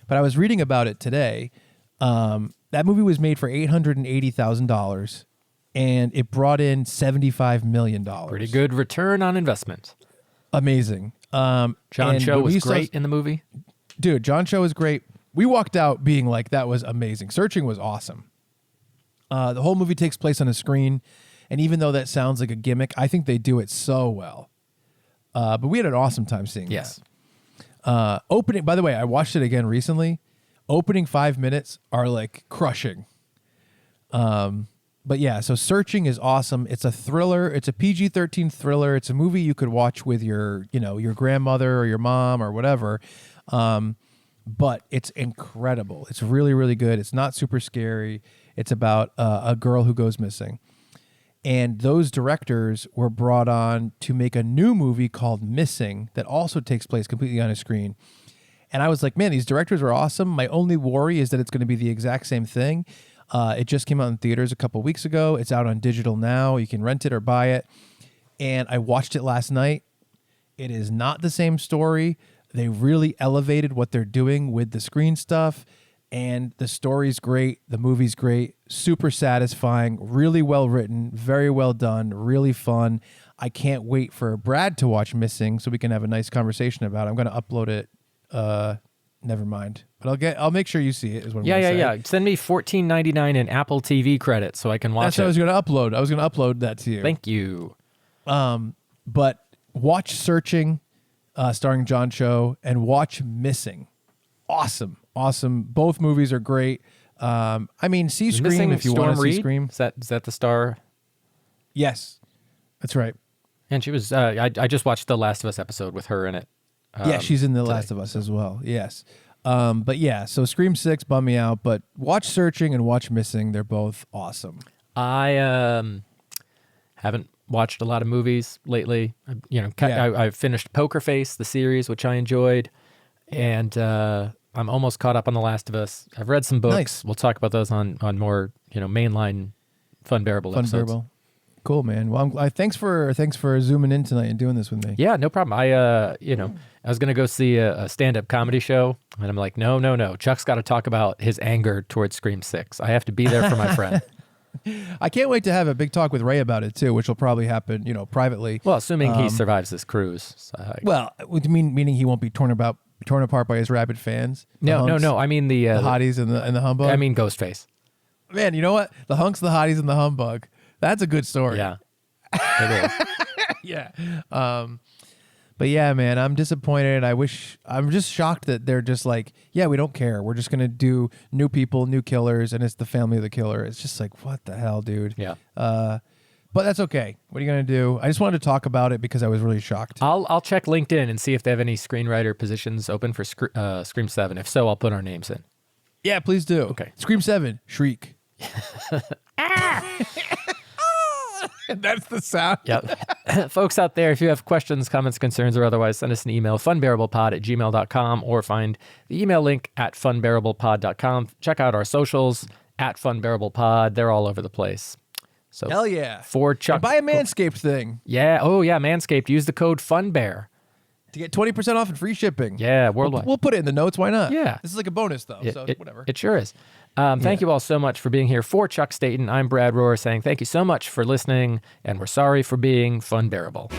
But I was reading about it today. That movie was made for $880,000, and it brought in $75 million. Pretty good return on investment. Amazing. John Cho was great in the movie. Dude, John Cho was great. We walked out being like, that was amazing. Searching was awesome. The whole movie takes place on a screen, and even though that sounds like a gimmick, I think they do it so well. But we had an awesome time seeing Yes. that. Opening, by the way, I watched it again recently. Opening 5 minutes are like crushing. But yeah, so Searching is awesome. It's a thriller. It's a PG-13 thriller. It's a movie you could watch with your grandmother or your mom or whatever. But it's incredible. It's really, really good. It's not super scary. It's about a girl who goes missing. And those directors were brought on to make a new movie called Missing that also takes place completely on a screen. And I was like, man, these directors are awesome. My only worry is that it's going to be the exact same thing. It just came out in theaters a couple weeks ago. It's out on digital now. You can rent it or buy it. And I watched it last night. It is not the same story. They really elevated what they're doing with the screen stuff. And the story's great. The movie's great. Super satisfying. Really well written. Very well done. Really fun. I can't wait for Brad to watch Missing so we can have a nice conversation about it. I'm going to upload it. Never mind. But I'll make sure you see it. Is what I'm gonna say. Yeah. Send me $14.99 in Apple TV credits so I can watch That's it. what I was going to upload. I was going to upload that to you. Thank you. But watch Searching, starring John Cho, and watch Missing. Awesome. Both movies are great. I mean, see Is Scream Missing if you Storm want to see Reed? Scream. Is that the star? Yes, that's right. And she was. I just watched the Last of Us episode with her in it. Yeah, she's in The today. Last of Us as well. Yes. But yeah, so Scream 6 bummed me out, but watch Searching and watch Missing. They're both awesome. I haven't watched a lot of movies lately. I finished Poker Face, the series, which I enjoyed, and I'm almost caught up on The Last of Us. I've read some books. Nice. We'll talk about those on more mainline Funbearable episodes. Funbearable. Cool, man. Well, thanks for zooming in tonight and doing this with me. Yeah, no problem. I was gonna go see a stand-up comedy show, and I'm like, no. Chuck's got to talk about his anger towards Scream 6. I have to be there for my friend. I can't wait to have a big talk with Ray about it too, which will probably happen, privately. Well, assuming he survives this cruise. So, Well, what do you mean? Meaning he won't be torn apart by his rabid fans? no. I mean the hotties and the humbug. I mean Ghostface. Man, you know what? The hunks, the hotties, and the humbug. That's a good story. Yeah. It is. Yeah. But yeah, man, I'm disappointed. I'm just shocked that they're just like, yeah, we don't care. We're just gonna do new people, new killers, and it's the family of the killer. It's just like, what the hell, dude? Yeah. But that's okay. What are you gonna do? I just wanted to talk about it because I was really shocked. I'll check LinkedIn and see if they have any screenwriter positions open for Scream 7. If so, I'll put our names in. Yeah, please do. Okay. Scream 7, shriek. That's the sound. Yep. Folks out there, if you have questions, comments, concerns, or otherwise, send us an email, funbearablepod@gmail.com, or find the email link at funbearablepod.com. Check out our socials at funbearablepod. They're all over the place. So Hell yeah. For Chuck. And buy a Manscaped thing Yeah. Oh, yeah. Manscaped. Use the code FUNBEAR. to get 20% off and free shipping. Yeah. Worldwide. We'll put it in the notes. Why not? Yeah. This is like a bonus, though, so whatever. It sure is. Thank you all so much for being here. For Chuck Staten, I'm Brad Rohr saying thank you so much for listening, and we're sorry for being Funbearable.